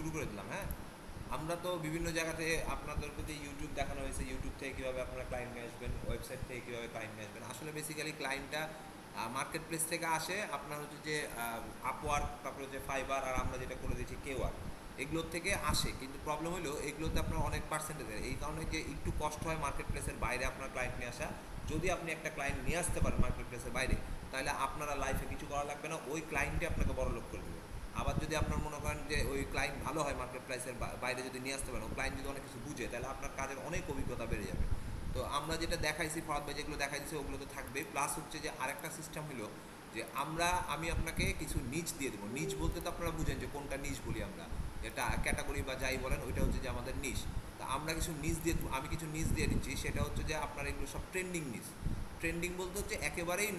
শুরু করে দিলাম। হ্যাঁ, আমরা তো বিভিন্ন জায়গাতে আপনাদেরকে যে ইউটিউব দেখানো হয়েছে, ইউটিউব থেকে কীভাবে আপনারা ক্লায়েন্ট নিয়ে আসবেন, ওয়েবসাইট থেকে কীভাবে ক্লায়েন্ট নিয়ে আসবেন। আসলে বেসিক্যালি ক্লায়েন্টটা মার্কেট প্লেস থেকে আসে, আপনার হচ্ছে যে আপওয়ার্ক, তারপরে যে ফাইবার, আর আমরা যেটা করে দিয়েছি কেওয়ার্ক, এগুলোর থেকে আসে। কিন্তু প্রবলেম হলো এগুলোতে আপনার অনেক পার্সেন্টেজ, এই কারণে যে একটু কষ্ট হয় মার্কেট প্লেসের বাইরে আপনার ক্লায়েন্ট নিয়ে আসা। যদি আপনি একটা ক্লায়েন্ট নিয়ে আসতে পারেন মার্কেট প্লেসের বাইরে, তাহলে আপনারা লাইফে কিছু করা লাগবে না, ওই ক্লায়েন্টই আপনাকে বড় লোক করে দেবে। আবার যদি আপনার মনে করেন যে ওই ক্লায়েন্ট ভালো হয়, মার্কেট প্লেসের বাইরে যদি নিয়ে আসতে পারেন, ওই ক্লায়েন্ট যদি অনেক কিছু বুঝে, তাহলে আপনার কাজের অনেক অভিজ্ঞতা বেড়ে যাবে। তো আমরা যেটা দেখাইছি, ফরাদ ভাই যেগুলো দেখাইছি ওগুলো তো থাকবে। প্লাস হচ্ছে যে আরেকটা সিস্টেম হলো যে আমি আপনাকে কিছু নিচ দিয়ে দেবো। নিচ বলতে তো আপনারা বুঝেন যে কোনটা নিচ বলি আমরা, এটা ক্যাটাগরি বা যাই বলেন, ওইটা হচ্ছে যে আমাদের নিচ। তা আমরা কিছু নিচ দিয়ে, আমি কিছু নিচ দিয়ে দিচ্ছি, সেটা হচ্ছে যে আপনার এগুলো সব ট্রেন্ডিং নিচ। ট্রেন্ডিং বলতে হচ্ছে একেবারেই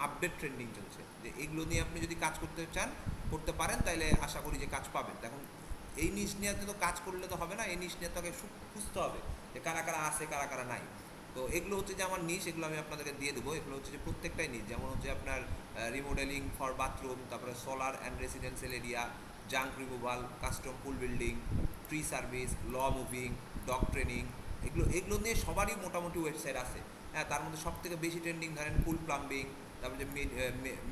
আপডেট ট্রেন্ডিং চলছে, যে এগুলো নিয়ে আপনি যদি কাজ করতে চান, করতে পারেন, তাহলে আশা করি যে কাজ পাবেন। এখন এই নিচ নিয়ে তো কাজ করলে তো হবে না, এই নিচ নিয়ে তো আগে খুঁজতে হবে যে কারা কারা আছে, কারা কারা নাই। তো এগুলো হচ্ছে যে আমার নিচ, এগুলো আমি আপনাদেরকে দিয়ে দেবো। এগুলো হচ্ছে যে প্রত্যেকটাই নিচ, যেমন হচ্ছে আপনার রিমোডেলিং ফর বাথরুম, তারপরে solar and residential area, junk removal, custom pool building, tree service, lawn mowing, dog training, এগুলো নিয়ে সবারই মোটামুটি ওয়েবসাইট আছে। হ্যাঁ, তার মধ্যে সব থেকে বেশি ট্রেন্ডিং ধরেন পুল প্লাম্বিং, তারপরে যে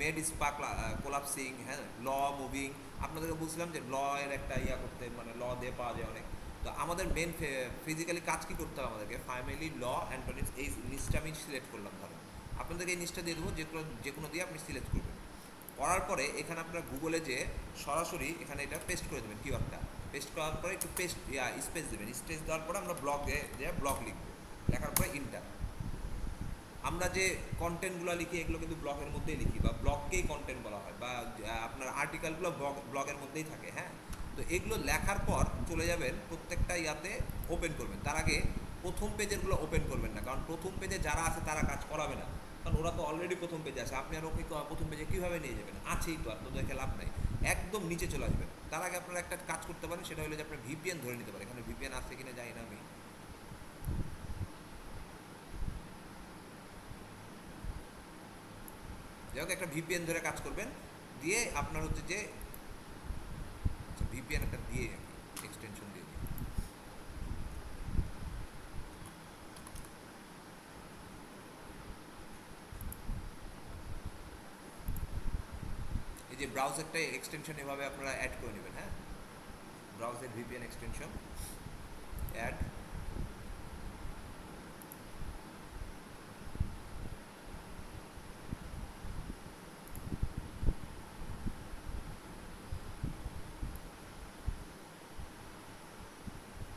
মেড স্পা কোলাপসিং, হ্যাঁ, ল মুভিং। আপনাদেরকে বুঝলাম যে ল এর একটা করতে, মানে ল দিয়ে পাওয়া যায় অনেক। তো আমাদের মেন ফিজিক্যালি কাজ কী করতে হবে আমাদেরকে, ফ্যামিলি ল অ্যান্ড টনিক্স, এই লিস্টটা আমি সিলেক্ট করলাম। ধরেন আপনাদেরকে এই লিস্টটা দিয়ে দেবো, যে কোনো দিয়ে আপনি সিলেক্ট করবেন। করার পরে এখানে আপনার গুগলে যে সরাসরি এখানে এটা পেস্ট করে দেবেন, কিওয়ার্ডটা পেস্ট করার পরে একটু স্পেস দেবেন। স্পেস দেওয়ার পরে আমরা ব্লগ লিখবো, লেখার পরে ইন্টার। আমরা যে কন্টেন্টগুলো লিখি এগুলো কিন্তু ব্লগের মধ্যেই লিখি, বা ব্লগকেই কন্টেন্ট বলা হয়, বা আপনার আর্টিকেলগুলো ব্লগের মধ্যেই থাকে। হ্যাঁ, তো এগুলো লেখার পর চলে যাবেন প্রত্যেকটা ওপেন করবেন। তার আগে প্রথম পেজেরগুলো ওপেন করবেন না, কারণ প্রথম পেজে যারা আছে তারা কাজ করাবে না, কারণ ওরা তো অলরেডি প্রথম পেজে আছে। আপনি আর ওকে প্রথম পেজে কীভাবে নিয়ে যাবেন, আছেই তো, আর তো দেখে লাভ নাই। একদম নিচে চলে আসবেন। তার আগে আপনারা একটা কাজ করতে পারেন, সেটা হলো যে আপনার ভিপিএন ধরে নিতে পারেন। এখানে ভিপিএন আছে কিনা জানি না আমি। যাই হোক, একটা ভিপিএন ধরে কাজ করবেন, দিয়ে আপনার হচ্ছে যে ভিপিএন একটা দিয়ে এক্সটেনশন দিয়ে দিই। এই যে ব্রাউজারটা এক্সটেনশন এভাবে আপনারা অ্যাড করে নেবেন। হ্যাঁ, ব্রাউজার ভিপিএন এক্সটেনশন অ্যাড।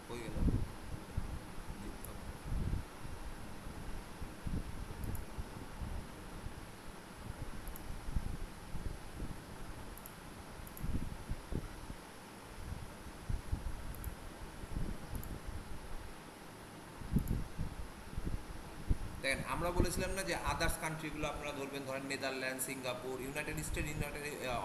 হয়ে গেল। দেখেন, আমরা বলেছিলাম না যে আদার্স কান্ট্রিগুলো আপনারা ধরবেন, ধরেন Netherland, Singapore, United state,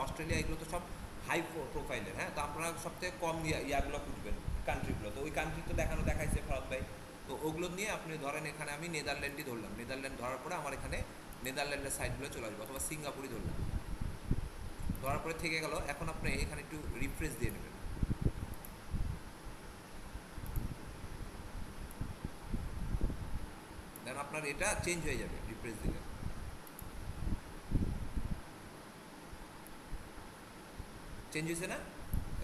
Australia, এগুলো তো সব হাই প্রোফাইলের। হ্যাঁ, তো আপনারা সবথেকে কম ইয়াগুলো খুঁজবেন, কান্ট্রিগুলো। তো ওই কান্ট্রি তো দেখাইছে ফরাদ ভাই। তো ওগুলো নিয়ে আপনি ধরেন, এখানে আমি নেদারল্যান্ডই ধরলাম। নেদারল্যান্ড ধরার পরে আমার এখানে নেদারল্যান্ডের সাইটগুলো চলে আসবে, অথবা সিঙ্গাপুরই ধরলাম। ধরার পরে থেকে গেল। এখন আপনি এখানে একটু রিফ্রেশ দিয়ে নেবেন। দেন আপনার এটা চেঞ্জ হয়ে যাবে রিফ্রেশ দিলে। চেঞ্জ হয়েছে না?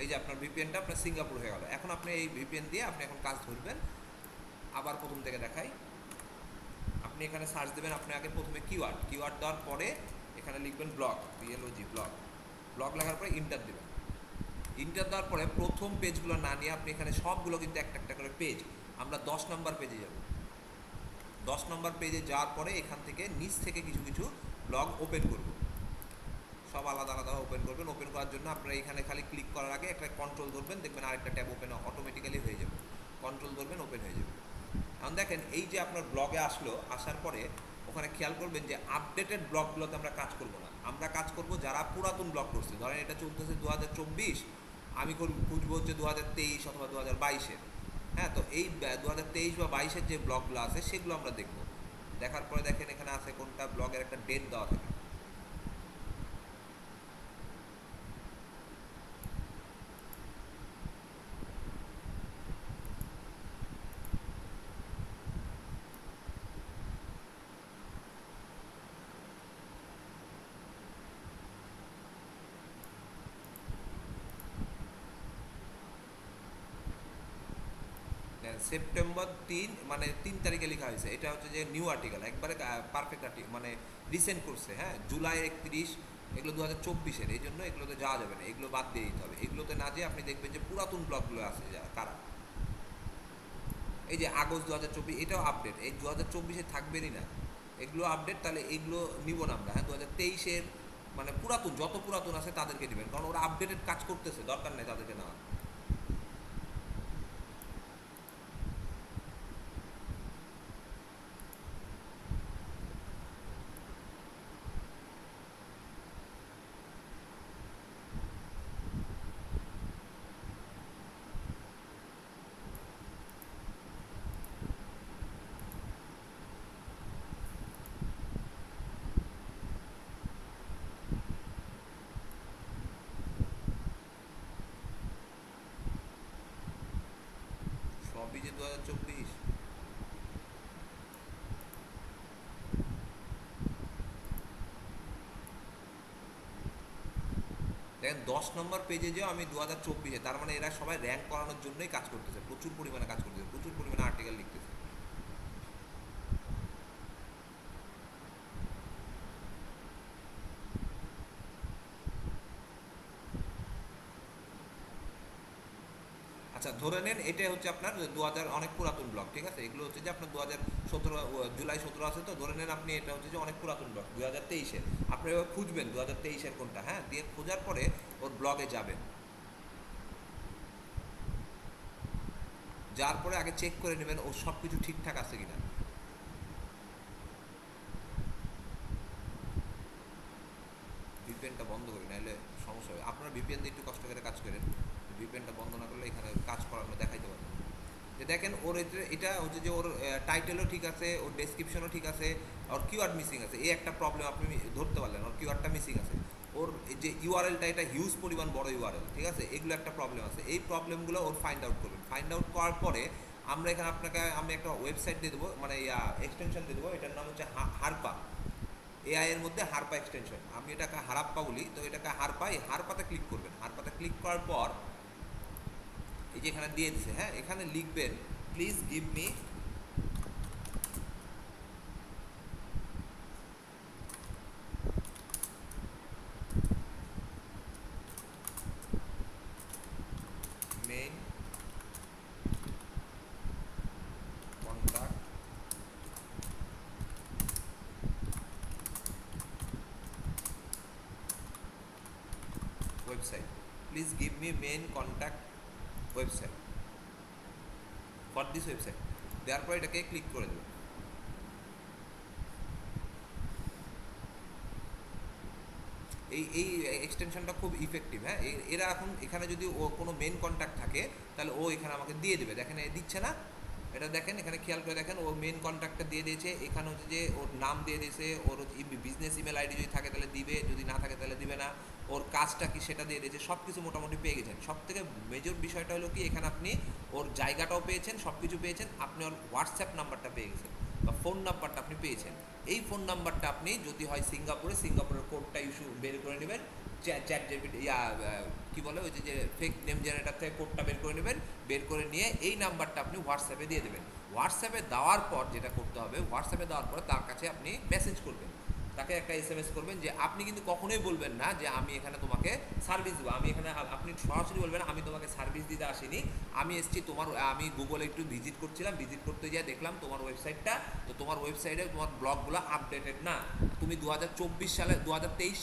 এই যে আপনার ভিপিএনটা আপনার সিঙ্গাপুর হয়ে গেল। এখন আপনি এই ভিপিএন দিয়ে আপনি এখন কাজ ধরবেন। আবার প্রথম থেকে দেখাই। আপনি এখানে সার্চ দেবেন, আপনি আগে প্রথমে কিওয়ার্ড দেওয়ার পরে এখানে লিখবেন ব্লগ, বিএলওজি, ব্লগ লেখার পরে ইন্টার দেবেন। ইন্টার দেওয়ার পরে প্রথম পেজগুলো না নিয়ে আপনি এখানে সবগুলো কিন্তু একটা একটা করে পেজ, আমরা 10 নম্বর পেজে যাব। 10 নম্বর পেজে যাওয়ার পরে এখান থেকে নিচ থেকে কিছু কিছু ব্লগ ওপেন করব। সব আলাদা আলাদা ওপেন করবেন। ওপেন করার জন্য আপনারা এখানে খালি ক্লিক করার আগে একটা কন্ট্রোল ধরবেন, দেখবেন আরেকটা ট্যাব ওপেন অটোমেটিক্যালি হয়ে যাবে। কন্ট্রোল ধরবেন, ওপেন হয়ে যাবে। এখন দেখেন, এই যে আপনার ব্লগে আসলো, আসার পরে ওখানে খেয়াল করবেন যে আপডেটেড ব্লগগুলোতে আমরা কাজ করব না। আমরা কাজ করব যারা পুরাতন ব্লগ করছে। ধরেন এটা চলতেছে 2024, আমি খুঁজবো হচ্ছে 2023 অথবা 2022-এর। হ্যাঁ, তো এই 2023 বা 22-এর যে ব্লগগুলো আছে সেগুলো আমরা দেখব। দেখার পরে দেখেন এখানে আছে কোনটা ব্লগের একটা ডেট দেওয়া থাকে। সেপ্টেম্বর 3, মানে 3 তারিখে লেখা হয়েছে। এটা হচ্ছে যে নিউ আর্টিকেল, একবারে পারফেক্ট আর্টিকেল, মানে রিসেন্ট করছে। হ্যাঁ, জুলাই 31, এগুলো 2024-এর, এই জন্য এগুলোতে যাওয়া যাবে না, এগুলো বাদ দিয়ে দিতে হবে। এগুলোতে না যেয়ে আপনি দেখবেন যে পুরাতন ব্লগগুলো আছে যারা কারা, এই যে আগস্ট 2024, এটাও আপডেট, এই 2024-এ থাকবেনই না, এগুলো আপডেট। তাহলে এগুলো নিব না আমরা। হ্যাঁ, 2023-এর মানে পুরাতন, যত পুরাতন আছে তাদেরকে নেবেন, কারণ ওরা আপডেটেড কাজ করতেছে, দরকার নেই তাদেরকে নেওয়া। সবই যে 2024। দেখেন 10 নম্বর পেজে যে আমি 2024-এ, তার মানে এরা সবাই র্যাঙ্ক করানোর জন্যই কাজ করতেছে, প্রচুর পরিমাণে কাজ করতেছে, প্রচুর পরিমাণে আর্টিকেল লিখতেছে। আচ্ছা, ধরে নেন এটা হচ্ছে আপনার 2000, অনেক পুরাতন ব্লগ, ঠিক আছে, এগুলো হচ্ছে যে আপনার 2017, জুলাই 17 আছে, তো ধরে নেন আপনি এটা হচ্ছে যে অনেক পুরাতন ব্লগ 2023-এর। আপনি এবার খুঁজবেন 2023-এর কোনটা, হ্যাঁ, দিয়ে খোঁজার পরে ওর ব্লগে যাবেন, যার পরে আগে চেক করে নেবেন ও সব কিছু ঠিকঠাক আছে কিনা। ভিপিএনটা বন্ধ করি, নাহলে সমস্যা হবে। আপনারা ভিপিএন দিয়ে একটু কষ্ট করে কাজ করেন, ভিপিএনটা বন্ধ না করলে এখানে কাজ করানো দেখাইতে পারবেন। যে দেখেন ওর এটা হচ্ছে যে ওর টাইটেলও ঠিক আছে, ওর ডেসক্রিপশনও ঠিক আছে, ওর কিওয়ার্ড মিসিং আছে, এই একটা প্রবলেম আপনি ধরতে পারলেন, ওর কিওয়ার্ডটা মিসিং আছে। ওর যে ইউআরএলটা, এটা হিউজ পরিমাণ বড় ইউআরএল, ঠিক আছে, এগুলো একটা প্রবলেম আছে। এই প্রবলেমগুলো ওর ফাইন্ড আউট করবেন। ফাইন্ড আউট করার পরে আমরা এখানে আপনাকে, আমি একটা ওয়েবসাইট দিয়ে দেবো, মানে এক্সটেনশন দিয়ে দেবো, এটার নাম হচ্ছে হারপা। এআই এর মধ্যে হারপা এক্সটেনশন, আমি এটাকে হারাপ্পা বলি, তো এটাকে হারপা, এই হারপাতে ক্লিক করবেন। হারপাতে ক্লিক করার পর এই যে এখানে দিয়ে দিচ্ছে, হ্যাঁ, এখানে লিখবেন please give me main contact website, please give me main contact website for this website. দেওয়ার পর এটাকে ক্লিক করে দেবেন। এই এক্সটেনশনটা খুব ইফেক্টিভ। হ্যাঁ, এরা এখন এখানে যদি ও কোনো মেন কন্ট্যাক্ট থাকে, তাহলে ও এখানে আমাকে দিয়ে দেবে। দেখেন এ দিচ্ছে না, এটা দেখেন, এখানে খেয়াল করে দেখেন, ও মেন কন্ট্যাক্টটা দিয়ে দিয়েছে। এখানে হচ্ছে যে ওর নাম দিয়ে দিয়েছে, ওর বিজনেস ইমেল আইডি যদি থাকে তাহলে দিবে, যদি না থাকে তাহলে দিবে না, ওর কাজটা কি সেটা দিয়ে দিয়েছে, সব কিছু মোটামুটি পেয়ে গেছেন। সব থেকে মেজর বিষয়টা হলো কি, এখানে আপনি ওর জায়গাটাও পেয়েছেন, সব কিছু পেয়েছেন, আপনি ওর হোয়াটসঅ্যাপ নাম্বারটা পেয়ে গেছেন বা ফোন নাম্বারটা আপনি পেয়েছেন। এই ফোন নাম্বারটা আপনি যদি হয় সিঙ্গাপুরের কোডটা ইস্যু বের করে নেবেন, চ্যাট জিপিটি কি বলে ওই যে ফেক নেম জেনারেটর থেকে কোডটা বের করে নেবেন, বের করে নিয়ে এই নাম্বারটা আপনি হোয়াটসঅ্যাপে দিয়ে দেবেন। হোয়াটসঅ্যাপে দেওয়ার পর যেটা করতে হবে, হোয়াটসঅ্যাপে দেওয়ার পর তার কাছে আপনি মেসেজ করবেন, তাকে একটা এসএমএস করবেন, যে আপনি কিন্তু কখনোই বলবেন না যে আমি এখানে তোমাকে সার্ভিস দেবো, আমি এখানে, আপনি সরাসরি বলবেন আমি তোমাকে সার্ভিস দিতে আসিনি, আমি এসেছি তোমার, আমি গুগলে একটু ভিজিট করছিলাম, ভিজিট করতে গিয়ে দেখলাম তোমার ওয়েবসাইটটা, তো তোমার ওয়েবসাইটে তোমার ব্লগগুলো আপডেটেড না, তুমি 2023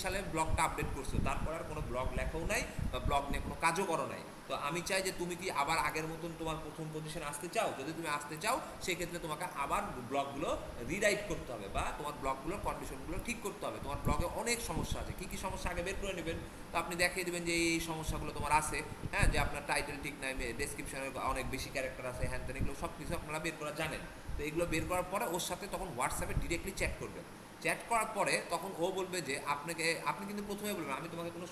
সালে ব্লগটা আপডেট করছো, তারপর আর কোনো ব্লগ লেখাও নাই বা ব্লগ নিয়ে কোনো কাজও করো নাই। তো আমি চাই যে তুমি কি আবার আগের মতন তোমার প্রথম পজিশন আসতে চাও? যদি তুমি আসতে চাও, সেক্ষেত্রে তোমাকে আবার ব্লগগুলো রিরাইট করতে হবে বা তোমার ব্লগগুলোর কন্ডিশনগুলো ঠিক করতে হবে। তোমার ব্লগে অনেক সমস্যা আছে, কী কী সমস্যা আগে বের করে নেবেন। তো আপনি দেখিয়ে দেবেন যে এই সমস্যাগুলো তোমার আছে, হ্যাঁ, যে আপনার টাইটেল ঠিক নাই, ডেসক্রিপশনে অনেক বেশি ক্যারেক্টার আছে, হ্যান ত্যান, এগুলো সব কিছু আপনারা বের করা জানেন। তো এগুলো বের করার পরে ওর সাথে তখন হোয়াটসঅ্যাপে ডিরেক্টলি চ্যাট করবেন। চ্যাট করার পরে তখন ও বলবে যে আপনি কিন্তু প্রথমে বলবেন আমি তোমাকে কোনো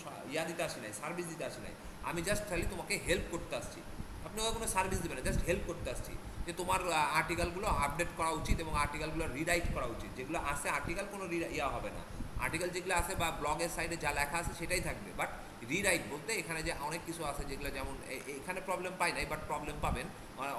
দিতে আসি নাই, সার্ভিস দিতে আসি নাই, আমি জাস্ট খালি তোমাকে হেল্প করতে আসছি। আপনি ওকে কোনো সার্ভিস দেবেন না, জাস্ট হেল্প করতে আসছি, যে তোমার আর্টিকেলগুলো আপডেট করা উচিত এবং আর্টিকেলগুলো রিরাইট করা উচিত। যেগুলো আছে আর্টিকেল কোনো হবে না, আর্টিকেল যেগুলো আছে বা ব্লগের সাইডে যা লেখা আছে সেটাই থাকবে, বাট রিরাইট বলতে এখানে যে অনেক কিছু আছে যেগুলো যেমন এখানে প্রবলেম পাই নাই, বাট প্রবলেম পাবেন।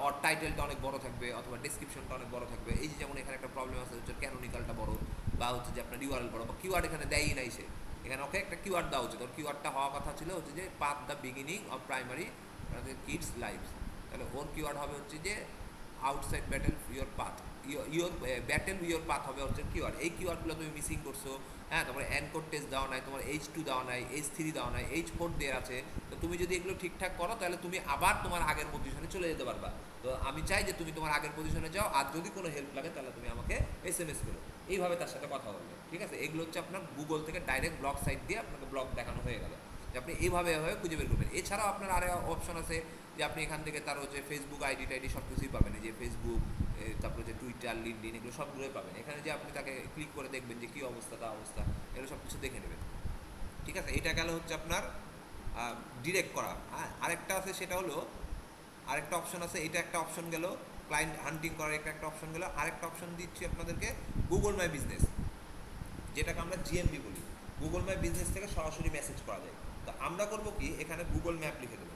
ওর টাইটেলটা অনেক বড় থাকবে অথবা ডেসক্রিপশনটা অনেক বড় থাকবে। এই যে যেমন এখানে একটা প্রবলেম আছে হচ্ছে ক্যানোনিক্যালটা বড়, বা হচ্ছে যে আপনার ইউআরএল বড়, বা কিওয়ার্ড এখানে দেয়ই নাই সে। এখানে ওকে একটা কিওয়ার্ড দেওয়া উচিত। ওর কিওয়ার্ডটা হওয়া কথা ছিল হচ্ছে যে path the beginning of primary kids life. তাহলে ওর কিওয়ার্ড হবে হচ্ছে যে outside battle your path, your battle your path হবে হচ্ছে কিওয়ার্ড। এই কিওয়ার্ডগুলো তুমি মিসিং করছো। হ্যাঁ, তোমার এনকোড টেস্ট দেওয়া নাই, তোমার H2 দেওয়া নাই, H3 দেওয়া নাই, H4 দেওয়া আছে। তো তুমি যদি এগুলো ঠিকঠাক করো তাহলে তুমি আবার তোমার আগের পজিশনে চলে যেতে পারবা। তো আমি চাই যে তুমি তোমার আগের পজিশনে যাও, আর যদি কোনো হেল্প লাগে তাহলে তুমি আমাকে SMS করো। এইভাবে তার সাথে কথা বলবে, ঠিক আছে? এগুলো হচ্ছে আপনার গুগল থেকে ডাইরেক্ট ব্লগ সাইট দিয়ে আপনাকে ব্লগ দেখানো হয়ে গেল, যে আপনি এইভাবে এভাবে খুঁজে বের করবেন। এছাড়াও আপনার আরও অপশন আছে যে আপনি এখান থেকে তার হচ্ছে ফেসবুক আইডি টাইডি সব কিছুই পাবেন, এই যে ফেসবুক, তারপরে যে টুইটার, লিঙ্কডইন, এগুলো সবগুলোই পাবেন। এখানে যে আপনি তাকে ক্লিক করে দেখবেন যে কী অবস্থা তা অবস্থা, এগুলো সব কিছু দেখে নেবেন, ঠিক আছে? এটা গেল হচ্ছে আপনার ডিরেক্ট করা। হ্যাঁ, আরেকটা আছে, সেটা হলো আরেকটা অপশন আছে, এটা একটা অপশন গেল ক্লায়েন্ট হান্টিং করার, একটা অপশন গেল। আরেকটা অপশন দিচ্ছি আপনাদেরকে গুগল মাই বিজনেস, যেটাকে আমরা GMB বলি। গুগল মাই বিজনেস থেকে সরাসরি মেসেজ করা যায়। তো আমরা করব কি, এখানে গুগল ম্যাপ লিখে দেবো।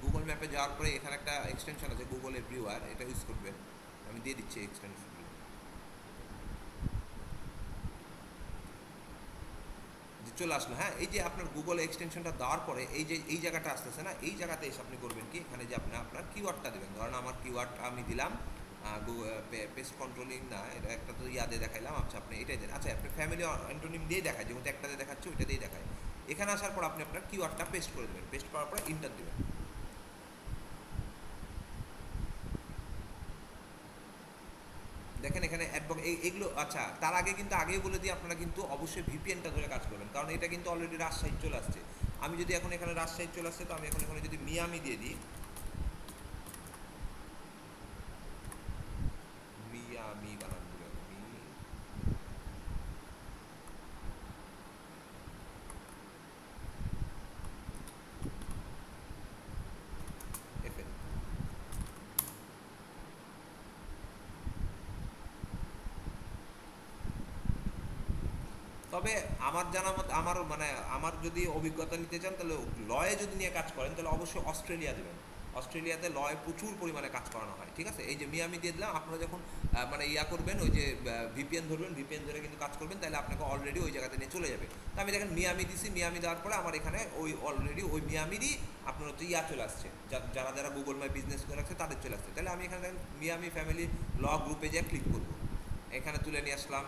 গুগল ম্যাপে যাওয়ার পরে এখানে একটা এক্সটেনশন আছে গুগল এভরিওয়্যার, এটা ইউজ করবেন। আমি দিয়ে দিচ্ছি এক্সটেনশনগুলো, যে চলে আসলো। হ্যাঁ, এই যে আপনার গুগল এক্সটেনশনটা দেওয়ার পরে এই যে এই জায়গাটা আসতেছে না, এই জায়গাতে এসে আপনি করবেন কি, এখানে যে আপনি আপনার কিওয়ার্ডটা দেবেন। ধরেন আমার কিওয়ার্ড আমি দিলাম পেস্ট কন্ট্রোলিং না, এটা একটা তো ইয়াদে দেখাইলাম। আচ্ছা, আপনি এটাই দেন। আচ্ছা, আপনি ফ্যামিলি অ্যান্টোনিম দিয়ে দেখায়, যেহেতু একটাতে দেখাচ্ছে ওইটা দিয়ে দেখায়। এখানে আসার পর আপনি আপনার কিওয়ার্ডটা পেস্ট করে দেবেন, পেস্ট করার পর ইন্টার দেবেন। দেখেন এখানে অ্যাডবক এগুলো। আচ্ছা, তার আগে কিন্তু আগেই বলে দিই, আপনারা কিন্তু অবশ্যই ভিপিএনটা ধরে কাজ করবেন, কারণ এটা কিন্তু অলরেডি রাজশাহী চলে আসছে। আমি যদি এখন এখানে রাজশাহী চলে আসছে, তো আমি এখন এখানে যদি মিয়ামি দিয়ে দিই, মিয়ামি বানান দিবেন, এফএল। তবে আমার জানা মত, আমার মানে আমার যদি অভিজ্ঞতা নিতে চান, তাহলে লয়ে যদি নিয়ে কাজ করেন তাহলে অবশ্যই অস্ট্রেলিয়া দেবেন। অস্ট্রেলিয়াতে লয়ে প্রচুর পরিমাণে কাজ করানো হয়, ঠিক আছে? এই যে মিয়ামি দিয়ে দিলাম, আপনারা যখন মানে ইয়া করবেন, ওই যে ভিপিএন ধরবেন, ভিপিএন ধরে কিন্তু কাজ করবেন, তাহলে আপনাকে অলরেডি ওই জায়গাতে নিয়ে চলে যাবে। তো আমি দেখেন মিয়ামি দিছি, মিয়ামি দেওয়ার পরে আমার এখানে ওই অলরেডি ওই মিয়ামিরই আপনার হচ্ছে ইয়া চলে আসছে, যারা যারা গুগল মাই বিজনেস করে রাখছে তাদের চলে আসছে। তাহলে আমি এখানে দেখেন মিয়ামি ফ্যামিলি ল গ্রুপে যেয়ে ক্লিক করবো, এখানে তুলে নিয়ে আসলাম।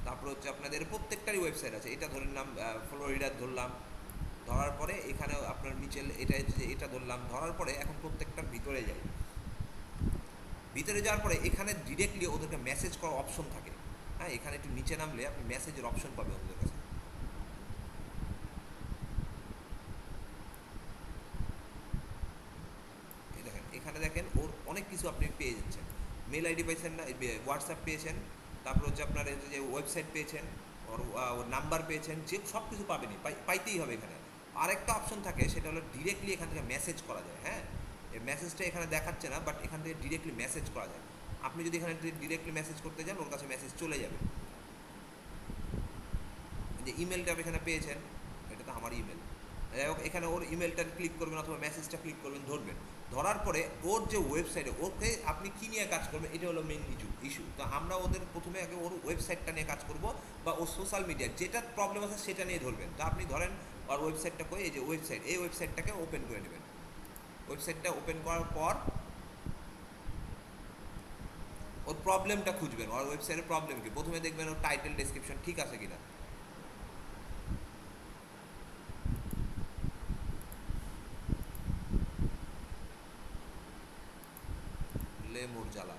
তারপর হচ্ছে আপনাদের প্রত্যেকটারই ওয়েবসাইট আছে, এটা ধরে নিলাম ফ্লোরিডার ধরলাম, ধরার পরে এখানে আপনার মিচেল, এটা যে এটা ধরলাম, ধরার পরে এখন প্রত্যেকটার ভিতরে যাই। ভিতরে যাওয়ার পরে এখানে ডিরেক্টলি ওদেরকে মেসেজ করার অপশন থাকে। হ্যাঁ, এখানে একটু নিচে নামলে আপনি মেসেজের অপশন পাবেন ওদের কাছে। এই দেখেন, এখানে দেখেন ওর অনেক কিছু আপনি পেয়ে যাচ্ছেন। মেল আইডি পেয়েছেন না, হোয়াটসঅ্যাপ পেয়েছেন, তারপর হচ্ছে আপনার এই যে ওয়েবসাইট পেয়েছেন, ওর নাম্বার পেয়েছেন, যে সব কিছু পাবেনই, পাইতেই হবে এখানে। আরেকটা অপশন থাকে, সেটা হলো ডিরেক্টলি এখান থেকে মেসেজ করা যায়। হ্যাঁ, এই মেসেজটা এখানে দেখাচ্ছে না, বাট এখান থেকে ডিরেক্টলি মেসেজ করা যায়। আপনি যদি এখানে ডিরেক্টলি মেসেজ করতে যান, ওর কাছে মেসেজ চলে যাবে। যে ইমেলটা এখানে পেয়েছেন, এটা তো আমার ইমেল। যাই হোক, এখানে ওর ইমেলটা ক্লিক করবেন অথবা মেসেজটা ক্লিক করবেন, ধরবেন। ধরার পরে ওর যে ওয়েবসাইটে ওকে আপনি কী নিয়ে কাজ করবেন, এটা হলো মেন ইস্যু। তো আমরা ওদের প্রথমে আগে ওর ওয়েবসাইটটা নিয়ে কাজ করব, বা ওর সোশ্যাল মিডিয়া যেটা প্রবলেম আছে সেটা নিয়ে ধরবেন। তো আপনি ধরেন ওর ওয়েবসাইটটা করে, এই যে ওয়েবসাইট, এই ওয়েবসাইটটাকে ওপেন করে নেবেন। ওয়েবসাইটটা ওপেন করার পর ওর প্রবলেমটা খুঁজবেন। ওর ওয়েবসাইটের প্রবলেম কি, প্রথমে দেখবেন ওর টাইটেল ডেসক্রিপশন ঠিক আছে কিনা। লেমুর জ্বালা,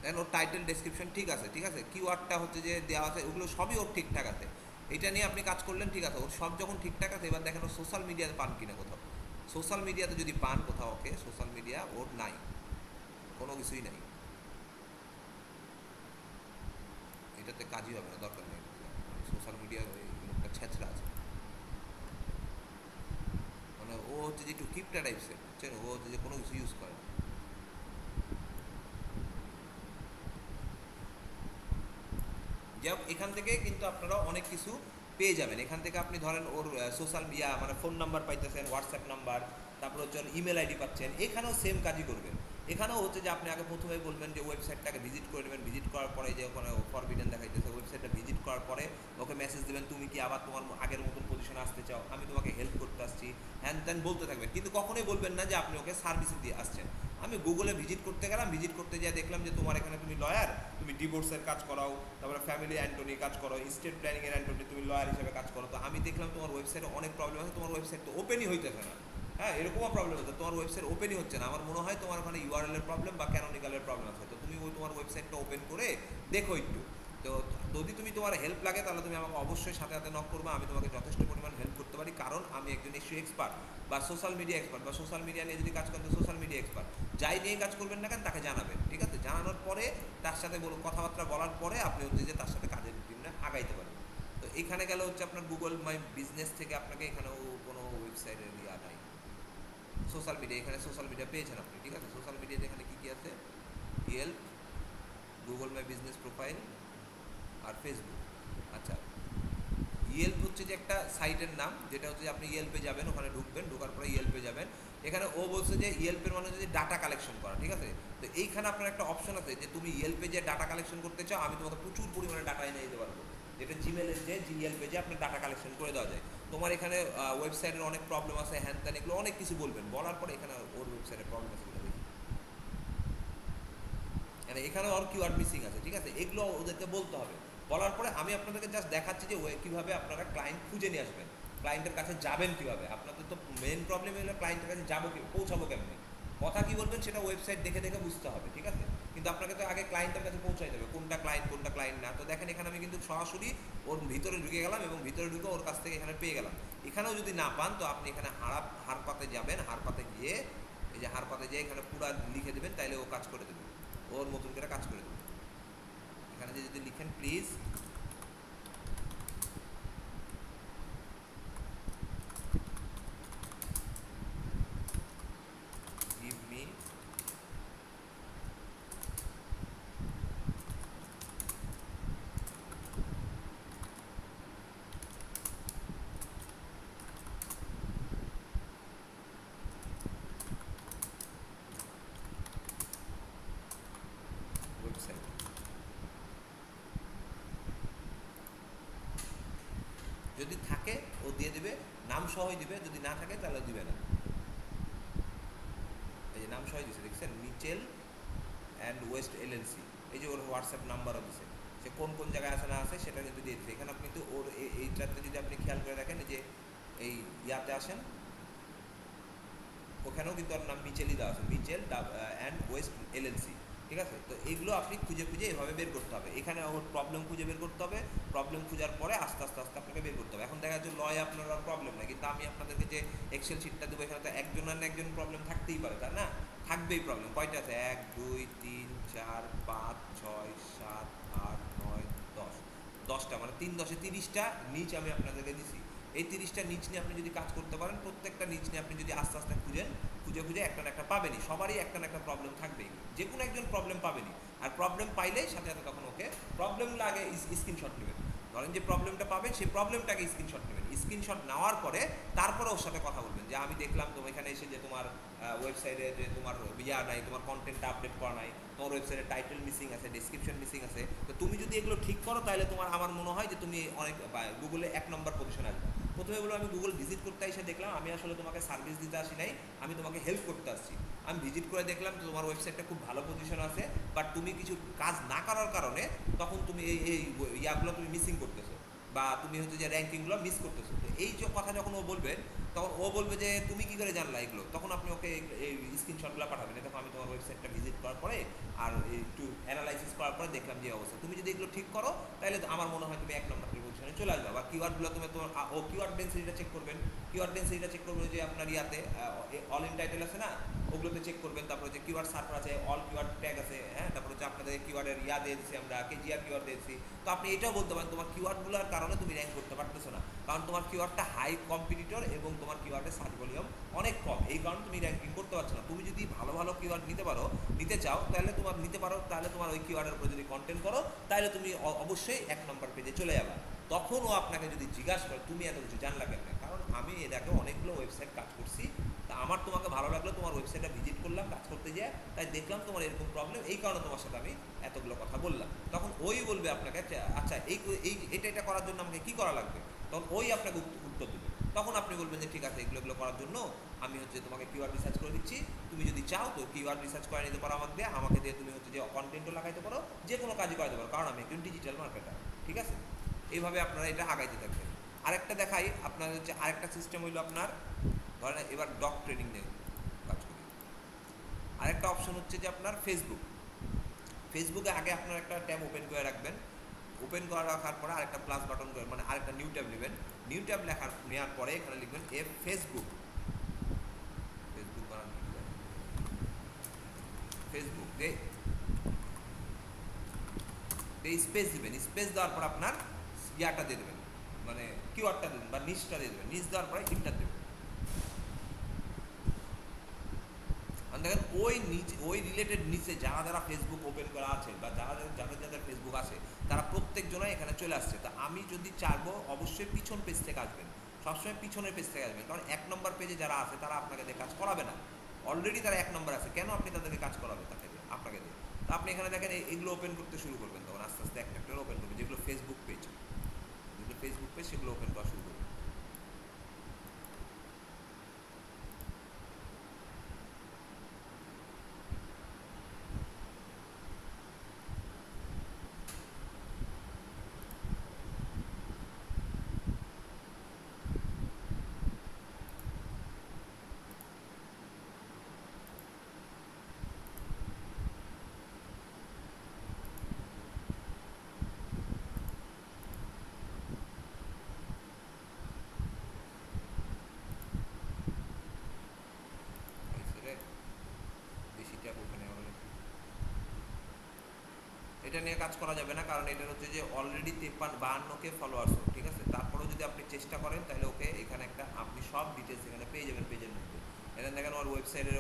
দেন ওর টাইটেল ডেসক্রিপশন ঠিক আছে, ঠিক আছে, কিওয়ার্ডটা হচ্ছে যে দেওয়া আছে, ওগুলো সবই ওর ঠিকঠাক আছে। এটা নিয়ে আপনি কাজ করলেন, ঠিক আছে। ওর সব যখন ঠিকঠাক আছে, এবার দেখেন ওর সোশ্যাল মিডিয়াতে পান কিনা কোথাও। সোশ্যাল মিডিয়াতে যদি পান কোথাও, ওকে সোশ্যাল মিডিয়া ওর নাই, কোনো কিছুই নাই, এটাতে কাজই হবে না, দরকার নেই। সোশ্যাল মিডিয়া একটা ছেঁচড়া আছে, মানে ও হচ্ছে যে একটু কিপটা টাইপসের, বুঝছেন, ও হচ্ছে যে কোনো কিছু ইউজ করে না। যাই হোক, এখান থেকে কিন্তু আপনারা অনেক কিছু পেয়ে যাবেন। এখান থেকে আপনি ধরেন ওর সোশ্যাল মিডিয়া মানে ফোন নাম্বার পাইতেছেন, হোয়াটসঅ্যাপ নাম্বার, তারপর হচ্ছে ওর ইমেল আইডি পাচ্ছেন। এখানেও সেম কাজই করবেন। এখানেও হচ্ছে যে আপনি আগে প্রথমে বলবেন যে ওয়েবসাইটটাকে ভিজিট করে নেবেন, ভিজিট করার পরে যে ওখানে ফরবিডেন দেখাইতেছে, ওয়েবসাইটটা ভিজিট করার পরে ওকে মেসেজ দেবেন তুমি কি আবার তোমার আগের মতন পজিশনে আসতে চাও, আমি তোমাকে হেল্প করতে আসছি, হ্যান ত্যান বলতে থাকবেন। কিন্তু কখনোই বলবেন না যে আপনি ওকে সার্ভিস দিয়ে আসছেন। আমি গুগলে ভিজিট করতে গেলাম, ভিজিট করতে গিয়ে দেখলাম যে তোমার এখানে তুমি লয়ার, তুমি ডিভোর্সের কাজ করাও, তারপরে ফ্যামিলি অ্যান্টনি কাজ করো, স্টেট প্ল্যানিংয়ের অ্যান্টনি, তুমি লয়ার হিসেবে কাজ করো। তো আমি দেখলাম তোমার ওয়েবসাইটে অনেক প্রবলেম আছে, তোমার ওয়েবসাইট তো ওপেনই হইতেছে না। হ্যাঁ, এরকমও প্রবলেম হচ্ছে, তোমার ওয়েবসাইট ওপেনই হচ্ছে না। আমার মনে হয় তোমার ওখানে ইউআরএল এর প্রবলেম বা ক্যানোনিক্যালের প্রবলেম আছে। তো তুমি ওই তোমার ওয়েবসাইটটা ওপেন করে দেখো একটু। তো যদি তুমি তোমার হেল্প লাগে তাহলে তুমি আমাকে অবশ্যই সাথে সাথে নক করবে, আমি তোমাকে যথেষ্ট পরিমাণ হেল্প করতে পারি, কারণ আমি একজন ইস্যু এক্সপার্ট বা সোশ্যাল মিডিয়া এক্সপার্ট, বা সোশ্যাল মিডিয়া নিয়ে যদি কাজ করেন সোশ্যাল মিডিয়া এক্সপার্ট। যাই নিয়ে কাজ করবেন না কেন তাকে জানাবেন, ঠিক আছে? জানানোর পরে তার সাথে কথাবার্তা বলার পরে আপনি হচ্ছে যে তার সাথে কাজের টিমে আগাইতে পারবেন। তো এখানে গেলে হচ্ছে আপনার গুগল মাই বিজনেস থেকে আপনাকে এখানেও কোনো ওয়েবসাইটের ইয়া নাই। সোশ্যাল মিডিয়া, এখানে সোশ্যাল মিডিয়া পেয়েছেন আপনি, ঠিক আছে? সোশ্যাল মিডিয়াতে এখানে কী কী আছে? Yelp, Google my business profile আর ফেসবুক। আচ্ছা, ইয়েল্প হচ্ছে যে একটা সাইটের নাম, যেটা হচ্ছে আপনি ইয়েল্পে যাবেন, ওখানে ঢুকবেন, ঢোকার পরে ইয়েল্পে যাবেন। এখানে ও বলছে যে ইয়েল্পের মানে হচ্ছে ডাটা কালেকশন করা, ঠিক আছে? তো এইখানে আপনার একটা অপশন আছে যে তুমি ইয়েল্পে যে ডাটা কালেকশন করতে চাও, আমি তোমাকে প্রচুর পরিমাণে ডাটা এনে দিতে পারবো, যেটা জিমেলের যে ইয়েল্পে যে আপনার ডাটা কালেকশন করে দেওয়া যায়। তোমার এখানে ওয়েবসাইটের অনেক প্রবলেম আছে, হ্যান ত্যান, এগুলো অনেক কিছু বলবেন, বলার পরে এখানে ওর ওয়েবসাইটের প্রবলেম আছে কিনা দেখি। মানে এখানে ওর কিওয়ার্ড মিসিং আছে, ঠিক আছে? এগুলো ওদেরকে বলতে হবে। বলার পরে আমি আপনাদেরকে জাস্ট দেখাচ্ছি যে কীভাবে আপনারা ক্লায়েন্ট খুঁজে নিয়ে আসবেন, ক্লায়েন্টের কাছে যাবেন কীভাবে। আপনাদের তো মেন প্রবলেম হলো ক্লায়েন্টের কাছে যাবো কি, পৌঁছাবো কেমনি, কথা কী বলবেন সেটা ওয়েবসাইট দেখে দেখে বুঝতে হবে, ঠিক আছে? কিন্তু আপনাকে তো আগে ক্লায়েন্টের কাছে পৌঁছাই দেবে, কোনটা ক্লায়েন্ট না। তো দেখেন এখানে আমি কিন্তু সরাসরি ওর ভিতরে ঢুকে গেলাম এবং ভিতরে ঢুকে ওর কাছ থেকে এখানে পেয়ে গেলাম। এখানেও যদি না পান তো আপনি এখানে হারপাতে যাবেন, হারপাতে গিয়ে এই যে হারপাতে যেয়ে এখানে পুরা লিখে দেবেন, তাইলে ও কাজ করে দেবে, ওর মতন করে কাজ করে দেবে। এখানে যদি লিখেন প্লিজ গিভ মি ওয়েবসাইট, যদি থাকে ও দিয়ে দিবে, নাম সহই দিবে, যদি না থাকে তাহলে দিবে না। এই যে নাম সহই দিছে, দেখছেন, মিচেল অ্যান্ড ওয়েস্ট এলএলসি। এই যে ওর হোয়াটসঅ্যাপ নাম্বারও দিছে, সে কোন কোন জায়গায় আছে না আছে সেটা কিন্তু দিয়ে দিচ্ছে। এখানে আপনি কিন্তু ওর এইটাতে যদি আপনি খেয়াল করে দেখেন যে এই ইয়াতে আসেন, ওখানেও কিন্তু ওর নাম মিচেলই দেওয়া আছে, মিচেল অ্যান্ড ওয়েস্ট এলএলসি, ঠিক আছে? তো এইগুলো আপনি খুঁজে খুঁজে এভাবে বের করতে হবে। এখানে ওর প্রবলেম খুঁজে বের করতে হবে, প্রবলেম খোঁজার পরে আস্তে আস্তে আস্তে আপনাকে বের করতে হবে। এখন দেখা যাচ্ছে লয় আপনার আর প্রবলেম নাই, কিন্তু আমি আপনাদেরকে যে এক্সেল শিটটা দেবো এখানে তো একজন আর একজন প্রবলেম থাকতেই পারে, তাই না? থাকবেই প্রবলেম। কয়টা আছে? 1 2 3 4 5 6 7 8 9 10, 10টা, মানে 3 10 30টা নিচ আমি আপনাদেরকে দিছি। এই 30টা নিচ নিয়ে আপনি যদি কাজ করতে পারেন, প্রত্যেকটা নিচ নিয়ে আপনি যদি আস্তে আস্তে খুঁজে খুঁজে একটা না একটা পাবেনই। সবারই একটা না একটা প্রবলেম থাকবেই, যে কোনো একজন প্রবলেম পাবেনই। আর প্রবলেম পাইলেই সাথে সাথে তখন ওকে প্রবলেমগুলো আগে স্ক্রিনশট নেবেন। ধরেন যে প্রবলেমটা পাবেন সেই প্রবলেমটাকে স্ক্রিনশট নেবেন, স্ক্রিনশট নেওয়ার পরে তারপরে ওর সাথে কথা বলবেন যে আমি দেখলাম তোমার এখানে এসে যে তোমার ওয়েবসাইটে যে তোমার ইয়া নাই, তোমার কন্টেন্টটা আপডেট করা নাই, তোমার ওয়েবসাইটে টাইটেল মিসিং আছে, ডেসক্রিপশন মিসিং আছে। তো তুমি যদি এগুলো ঠিক করো তাহলে তোমার, আমার মনে হয় যে তুমি অনেক গুগলে 1 নম্বর পজিশনে আসবে। প্রথমে বলো আমি গুগল ভিজিট করতে এসে দেখলাম আমি আসলে তোমাকে সার্ভিস দিতে আসি নাই, আমি তোমাকে হেল্প করতে আসছি। আমি ভিজিট করে দেখলাম তোমার ওয়েবসাইটটা খুব ভালো পজিশন আছে, বাট তুমি কিছু কাজ না করার কারণে তখন তুমি এই ইয়াগুলো তুমি মিসিং করতেছো, বা তুমি হচ্ছে যে র্যাঙ্কিংগুলো মিস করতেছো। তো এই যে কথা যখন ও বলবে তখন ও বলবে যে তুমি কী করে জানলা এগুলো, তখন আপনি ওকে এই স্ক্রিনশটগুলো পাঠাবেন। দেখো আমি তোমার ওয়েবসাইটটা ভিজিট করার পরে আর একটু অ্যানালাইসিস করার পরে দেখলাম যে অবস্থা, তুমি যদি এগুলো ঠিক করো তাহলে আমার মনে হয় তুমি 1 নম্বর পজিশনে সেকশনে চলে আসবে। বা কিওয়ার্ডগুলো তুমি তোমার কিওয়ার্ড ডেন্সিটিটা চেক করবেন। কিওয়ার্ড ডেন্সিটিটা চেক করবেন যে আপনার ইয়াতে অল ইন টাইটেল আছে না, ওগুলোতে চেক করবেন। তারপরে যে কিওয়ার্ড সার্ভার আছে, অল কিওয়ার্ড ট্যাগ আছে, হ্যাঁ, তারপরে হচ্ছে আপনাদের কিওয়ার্ডের ইয়া দিয়ে দিচ্ছি আমরা, কেজিআর কিওয়ার্ড দিয়েছি। তো আপনি এটাও বলতে পারেন তোমার কিওয়ার্ডগুলোর কারণে তুমি র্যাঙ্ক করতে পারতেছো না, কারণ তোমার কিওয়ার্ডটা হাই কম্পিটিটর এবং তোমার কিওয়ার্ডের সার্চ ভলিউম অনেক কম, এই কারণে তুমি র্যাঙ্কিং করতে পারছো না। তুমি যদি ভালো ভালো কিওয়ার্ড নিতে চাও তাহলে তোমার নিতে পারো, তাহলে তোমার ওই কিওয়ার্ডের উপরে যদি কন্টেন্ট করো তাহলে তুমি অবশ্যই 1 নম্বর পেজে চলে যাবা। তখন ও আপনাকে যদি জিজ্ঞাসা করে তুমি এত কিছু জানলা কেন, কারণ আমি এর আগে অনেকগুলো ওয়েবসাইট কাজ করছি, তা আমার তোমাকে ভালো লাগলো, তোমার ওয়েবসাইটটা ভিজিট করলাম কাজ করতে যায়, তাই দেখলাম তোমার এরকম প্রবলেম, এই কারণে তোমার সাথে আমি এতগুলো কথা বললাম। তখন ওই বলবে আপনাকে আচ্ছা এটা করার জন্য আমাকে কী করা লাগবে, তখন ওই আপনাকে উত্তর দেবে। তখন আপনি বলবেন যে ঠিক আছে, এগুলো করার জন্য আমি হচ্ছে তোমাকে কিওয়ার্ড রিসার্চ করে দিচ্ছি, তুমি যদি চাও তো কিওয়ার্ড রিসার্চ করে নিতে পারো আমাকে দিয়ে তুমি হচ্ছে যে কন্টেন্টও লাগাইতে পারো, যে কোনো কাজই করাতে পারো, কারণ আমি একজন ডিজিটাল মার্কেটার। ঠিক আছে, এইভাবে আপনারা এটা আগাইতে থাকবেন। আরেকটা দেখাই আপনার হচ্ছে, আরেকটা সিস্টেম হইলো আপনার, ধরেন এবার ডগ ট্রেডিং নিয়ে কাজ করি। আরেকটা অপশন হচ্ছে যে আপনার ফেসবুকে আগে আপনার একটা ট্যাব ওপেন করে রাখবেন। ওপেন করে রাখার পরে আরেকটা প্লাস বাটন করে, মানে আরেকটা নিউ ট্যাব নেবেন। নিউ ট্যাব নেওয়ার পরে এখানে লিখবেন ফেসবুক স্পেস দিবেন। স্পেস দেওয়ার পর আপনার ইয়াটা দিয়ে দেবেন, মানে কিওয়ার্ডটা দেবেন বা নিচটা দিয়ে দেবেন। নিচ দেওয়ার পরে ইন্টার দেবেন। দেখেন ওই রিলেটেড নিচে যারা ফেসবুক ওপেন করা আছে বা যাদের ফেসবুক আছে, তারা প্রত্যেকজনাই এখানে চলে আসছে। তা আমি যদি চাইবো অবশ্যই পিছন পেজ থেকে আসবেন, সবসময় পিছনের পেজ থেকে আসবেন, কারণ 1 নম্বর পেজে যারা আছে তারা আপনাকে দিয়ে কাজ করাবে না। অলরেডি তারা 1 নম্বর আছে, কেন আপনি তাদেরকে কাজ করাবে আপনাকে দিয়ে? তা আপনি এখানে দেখেন এগুলো ওপেন করতে শুরু করবেন, তখন আস্তে আস্তে একটা ওপেন করবেন, যেগুলো ফেসবুক পেজ সেগুলো ওপেন করা শুরু করবেন। বেশি ট্যাব ওখানে এটা নিয়ে কাজ করা যাবে না, কারণ এটা হচ্ছে যে অলরেডি 52K ফলোয়ার্স, ঠিক আছে। তারপরেও যদি আপনি চেষ্টা করেন তাহলে ওকে এখানে একটা আপনি সব ডিটেলস এখানে পেয়ে যাবেন পেজের মধ্যে। এখানে দেখেন ওর ওয়েবসাইটের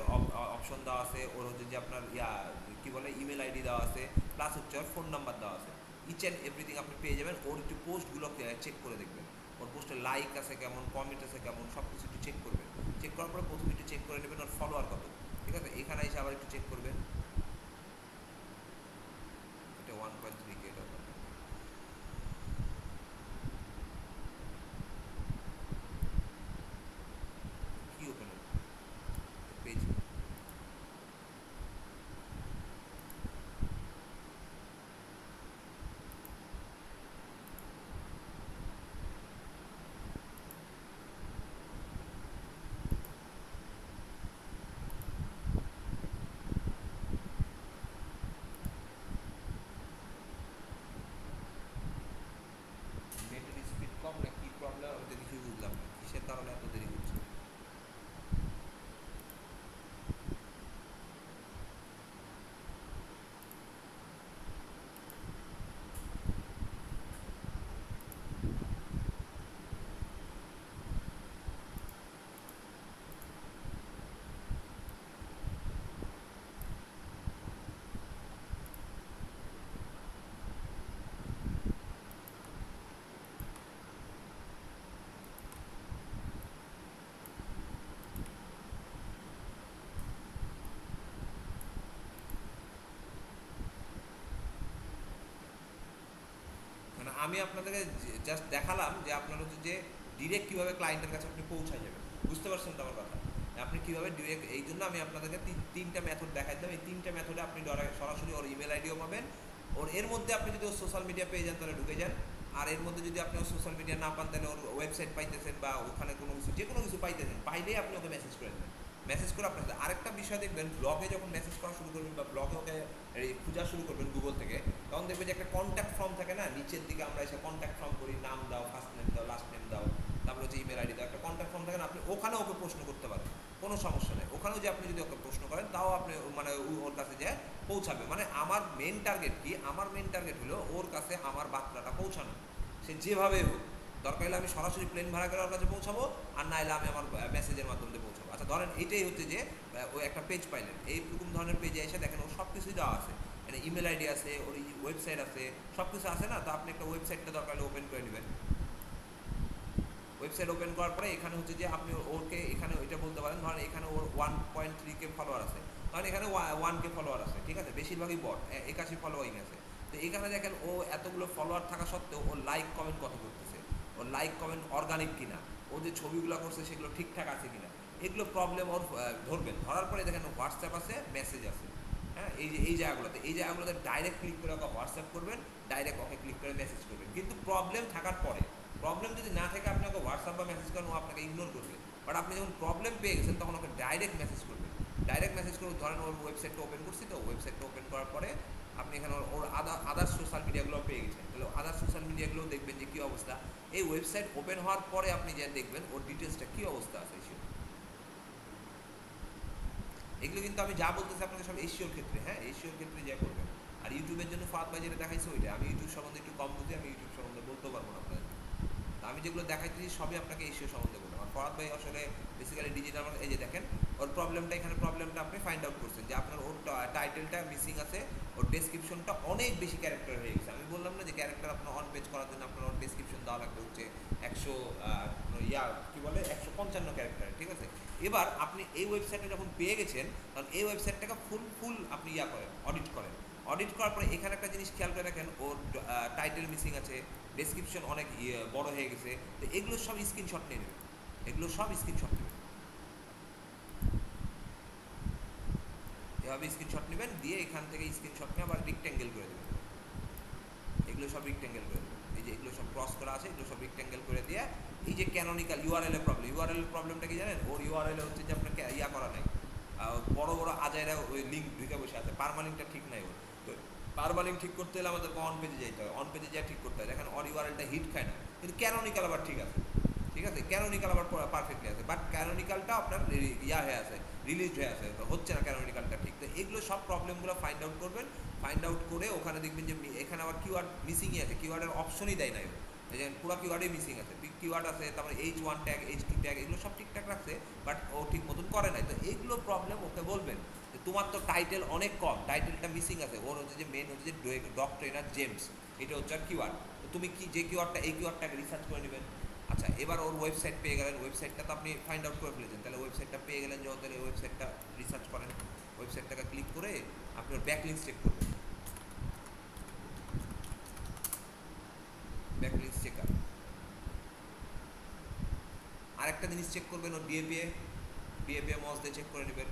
অপশন দেওয়া আছে, ওর হচ্ছে যে আপনার কি বলে ইমেল আইডি দেওয়া আছে, প্লাস হচ্ছে ওর ফোন নাম্বার দেওয়া আছে। ইচ অ্যান্ড এভরিথিং আপনি পেয়ে যাবেন। ওর একটু পোস্টগুলো চেক করে দেখবেন, ওর পোস্টে লাইক আছে কেমন, কমেন্ট আছে কেমন, সব কিছু একটু চেক করবেন। চেক করার পরে প্রথমে একটু চেক করে নেবেন ওর ফলোয়ার কত, ঠিক আছে। এখানে এসে আবার একটু চেক করবেন, এটা 1.3K। কি ওপেন পেজ, নেটের স্পিড কম না কি প্রবলেম, আমি তো কিছুই বুঝলাম না কিসের কারণে এত দেরি হচ্ছে। মানে আমি আপনাদেরকে জাস্ট দেখালাম যে আপনার হচ্ছে যে ডিরেক্ট কীভাবে ক্লায়েন্টের কাছে আপনি পৌঁছায় যাবেন, বুঝতে পারছেন তো আমার কথা? আপনি কীভাবে ডিরেক্ট, এই জন্য আমি আপনাদেরকে তিনটা মেথড দেখাই দিলাম। এই তিনটা মেথডে আপনি সরাসরি ওর ইমেল আইডিও পাবেন, ওর এর মধ্যে আপনি যদি ওর সোশ্যাল মিডিয়া পেয়ে যান তাহলে ঢুকে যান। আর এর মধ্যে যদি আপনি ওর সোশ্যাল মিডিয়া না পান তাহলে ওর ওয়েবসাইট পাইতেছেন বা ওখানে কোনো কিছু যে কোনো কিছু পাইতেছেন, পাইলেই আপনি ওকে মেসেজ করে দেবেন। মেসেজ করে আপনার সাথে আরেকটা বিষয় দেখবেন, ব্লগে যখন মেসেজ করা শুরু করবেন বা ব্লগে ওকে খোঁজা শুরু করবেন গুগল থেকে, তখন দেখবেন যে একটা কন্ট্যাক্ট ফর্ম থাকে না, নিচের দিকে আমরা এসে কন্ট্যাক্ট ফর্ম করি, নাম দাও, ফার্স্ট নেম দাও, লাস্ট নেম দাও, তারপর হচ্ছে ইমেল আইডি দাও, একটা কন্ট্যাক্ট ফর্ম থাকে না, আপনি ওখানে ওকে প্রশ্ন করতে পারেন, কোনো সমস্যা নেই। ওখানেও যে আপনি যদি ওকে প্রশ্ন করেন তাও আপনি মানে ওর কাছে যে পৌঁছাবে। মানে আমার মেন টার্গেট কি, আমার মেন টার্গেট হলো ওর কাছে আমার বার্তাটা পৌঁছানো, সে যেভাবে হোক। দরকার হলে আমি সরাসরি প্লেন ভাড়া করে ওর কাছে পৌঁছাবো, আর না হলে আমি আমার মেসেজের মাধ্যমে পৌঁছাবো। আচ্ছা ধরেন এইটাই হচ্ছে যে ওই একটা পেজ পাইলেন, এইরকম ধরনের পেজে এসে দেখেন ওর সব কিছুই দেওয়া আছে, মানে ইমেল আইডি আছে, ওর ওয়েবসাইট আছে, সব কিছু আছে না, তো আপনি একটা ওয়েবসাইটটা দরকার হলে ওপেন করে নেবেন। ওয়েবসাইট ওপেন করার পরে এখানে হচ্ছে যে আপনি ওকে এখানে ওইটা বলতে পারেন, ধরেন এখানে ওর 1.3K ফলোয়ার আছে, ধরেন এখানে 1K ফলোয়ার আছে, ঠিক আছে, বেশিরভাগই বট, 81 ফলোয়িং আছে। তো এখানে দেখেন ও এতগুলো ফলোয়ার থাকা সত্ত্বেও ও লাইক কমেন্ট কত করতেছে, ওর লাইক কমেন্ট অর্গানিক কিনা, ও যে ছবিগুলো করছে সেগুলো ঠিকঠাক আছে কিনা, এগুলো প্রবলেম ওর ধরবেন। ধরার পরে দেখেন হোয়াটসঅ্যাপ আছে, মেসেজ আছে, হ্যাঁ, এই জায়গাগুলোতে ডাইরেক্ট ক্লিক করে ওকে হোয়াটসঅ্যাপ করবেন, ডাইরেক্ট ওকে ক্লিক করে মেসেজ করবেন। কিন্তু প্রবলেম থাকার পরে, প্রবলেম যদি না থাকে আপনি ওকে হোয়াটসঅ্যাপ বা মেসেজ করেন, ও আপনাকে ইগনোর করবে। বাট আপনি যখন প্রবলেম পেয়ে গেছেন তখন ওকে ডাইরেক্ট মেসেজ করবেন। ডাইরেক্ট মেসেজ করে ধরেন ওর ওয়েবসাইটটা ওপেন করছি, তো ওয়েবসাইটটা ওপেন করার পরে আপনি এখানে ওর আদার্স সোশ্যাল মিডিয়াগুলো পেয়ে গেছেন, তাহলে আদার্স সোশ্যাল মিডিয়াগুলো দেখবেন যে কী অবস্থা। এই ওয়েবসাইট ওপেন হওয়ার পরে আপনি যা দেখবেন ওর ডিটেলসটা কী অবস্থা আছে। এগুলো কিন্তু আমি যা বলতেছি আপনাকে সব এশিওর ক্ষেত্রে, হ্যাঁ, এশিওর ক্ষেত্রে যা করবেন। আর ইউটিউবের জন্য ফাহাদ ভাই যেটা দেখাইছে ওইটা, আমি ইউটিউব সম্বন্ধে একটু কম বুঝি, আমি ইউটিউব সম্বন্ধে বলতে পারবো না আপনাদের। আমি যেগুলো দেখাইতেছি সবই আপনাকে এশিও সম্বন্ধে বললাম। আর ফরাদ ভাই আসলে বেসিক্যালি ডিজিটাল, এই যে দেখেন ওর প্রবলেমটা, এখানে প্রবলেমটা আপনি ফাইন্ড আউট করছেন যে আপনার ওর টাইটেলটা মিসিং আছে, ওর ডেসক্রিপশনটা অনেক বেশি ক্যারেক্টার হয়ে গেছে। আমি বললাম না যে ক্যারেক্টার আপনার অন পেজ করার জন্য আপনার ওর ডেসক্রিপশন দেওয়া লাগবে হচ্ছে 100 কি বলে 155 ক্যারেক্টার, ঠিক আছে। এবার আপনি এই ওয়েবসাইটে যখন পেয়ে গেছেন, তখন এই ওয়েবসাইটটাকে ফুল আপনি করেন, অডিট করেন। অডিট করার পরে এখানে একটা জিনিস খেয়াল করে রাখেন, ওর টাইটেল মিসিং আছে, ডেসক্রিপশন অনেক বড় হয়ে গেছে, তো এগুলো সব স্ক্রিনশট নিয়ে নেবেন, এগুলো সব স্ক্রিনশট নেবেন, এভাবে স্ক্রিনশট নেবেন, দিয়ে এখান থেকে স্ক্রিনশট নিয়ে আবার রিক্ট্যাঙ্গেল করে দেবেন, এগুলো সব রিক্ট্যাঙ্গেল করে দেবেন। এই যে এগুলো সব ক্রস করা আছে, এগুলো সব রিক্ট্যাঙ্গেল করে দিয়ে, এই যে ক্যানোনিক্যাল ইউআরএল এর প্রবলেম, ইউআরএল এর প্রবলেমটা কি জানেন, ওর ইউআরএল হচ্ছে যে আপনাকে করা নাই, বড় বড় আজাইরা ওই লিঙ্ক ঢুকে বসে আছে, পারমালিঙ্কটা ঠিক নাই ওর। তো পারমালিঙ্ক ঠিক করতে হলে আমাদেরকে অন পেজে যেতে হয়, অন পেজে যা ঠিক করতে হয়। দেখেন ওর ইউআরএলটা হিট খায় না, কিন্তু ক্যানোনিক্যাল আবার ঠিক আছে, ঠিক আছে, ক্যানোনিক্যাল আবার পারফেক্টলি আছে, বাট ক্যানোনিক্যালটা আপনার হয়ে আছে, রিলিজ হয়ে আছে, তো হচ্ছে না ক্যানোনিক্যালটা ঠিক। তো এগুলো সব প্রবলেমগুলো ফাইন্ড আউট করবেন, ফাইন্ড আউট করে ওখানে দেখবেন যে এখানে আবার কিওয়ার্ড মিসিংই আছে, কিওয়ার্ডের অপশনই দেয় নাই, এই যে পুরো কিওয়ার্ডই মিসিং আছে, কিওয়ার্ড আছে, তারপরে H1 ট্যাগ, H2 ট্যাগ, এগুলো সব ঠিকঠাক রাখছে, বাট ও ঠিক মতন করে নাই। তো এইগুলো প্রবলেম ওকে বলবেন যে তোমার তো টাইটেল অনেক কম, টাইটেলটা মিসিং আছে, ওর হচ্ছে যে মেন হচ্ছে যে ডগ ট্রেনার জেমস, এটা হচ্ছে আর কিওয়ার্ড, তো তুমি কি যে কিওয়ার্ডটা, এই কিওয়ার্ডটাকে রিসার্চ করে নেবেন। আচ্ছা এবার ওর ওয়েবসাইট পেয়ে গেলেন, ওয়েবসাইটটা তো আপনি ফাইন্ড আউট করে ফেলেছেন, তাহলে ওয়েবসাইটটা পেয়ে গেলেন যখন, তাহলে ওয়েবসাইটটা রিসার্চ করেন, ওয়েবসাইটটাকে ক্লিক করে আপনি ওর ব্যাকলিংস চেক করবেন, ব্যাকলিংস চেকার। আরেকটা জিনিস চেক করবেন, ওর ডিএপিএ মজ দিয়ে চেক করে নেবেন।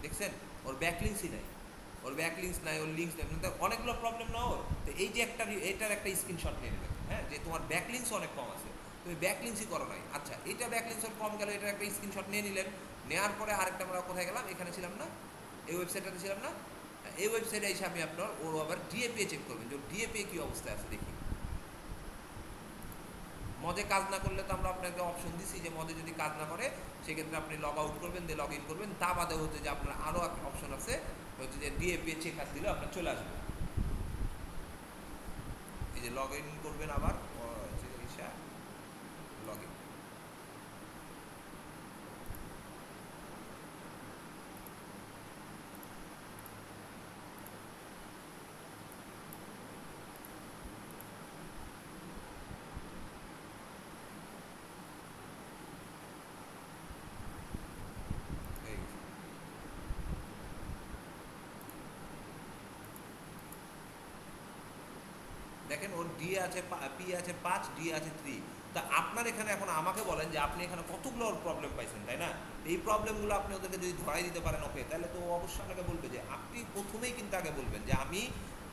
দেখছেন ওর ব্যাকলিংসই নাই, ওর ব্যাকলিংস নাই, ওর লিঙ্কস নাই, মানে অনেকগুলো প্রবলেম না ওর। তো এই যে একটা, এটার একটা স্ক্রিনশট নিয়ে নেবেন, হ্যাঁ, যে তোমার ব্যাকলিংস অনেক কম আছে, তুমি ব্যাকলিংসই করো নাই। আচ্ছা এটা ব্যাকলিংস ওর কম গেল, এটার একটা স্ক্রিনশট নিয়ে নিলেন। নেওয়ার পরে আরেকটা আমরা কোথায় গেলাম, এখানে ছিলাম না, এই ওয়েবসাইটটাতে ছিলাম না, এই ওয়েবসাইটে এসে আমি আপনার ওর আবার ডিএপিএ চেক করবেন, যে ডিএপিএ কী অবস্থায় আছে দেখি। মদে কাজ না করলে তো আমরা আপনাকে অপশন দিচ্ছি যে মদে যদি কাজ না করে সেক্ষেত্রে আপনি লগ আউট করবেন, দিয়ে লগ ইন করবেন। তা বাদে হচ্ছে যে আপনার আরও অপশন আছে, হচ্ছে যে ডিএপিএ চেক হাত দিলে আপনার চলে আসবে, এই যে লগ ইন করবেন আবার, লগ ইন, দেখেন ওর ডি আছে, পি আছে 5, ডি আছে 3। তা আপনার এখানে এখন আমাকে বলেন যে আপনি এখানে কতগুলো ওর প্রবলেম পাইছেন, তাই না? এই প্রবলেমগুলো আপনি ওদেরকে যদি ধরাই দিতে পারেন ওকে, তাহলে তো ও অবশ্যই আপনাকে বলবে যে আপনি প্রথমেই কিন্তু আগে বলবেন যে আমি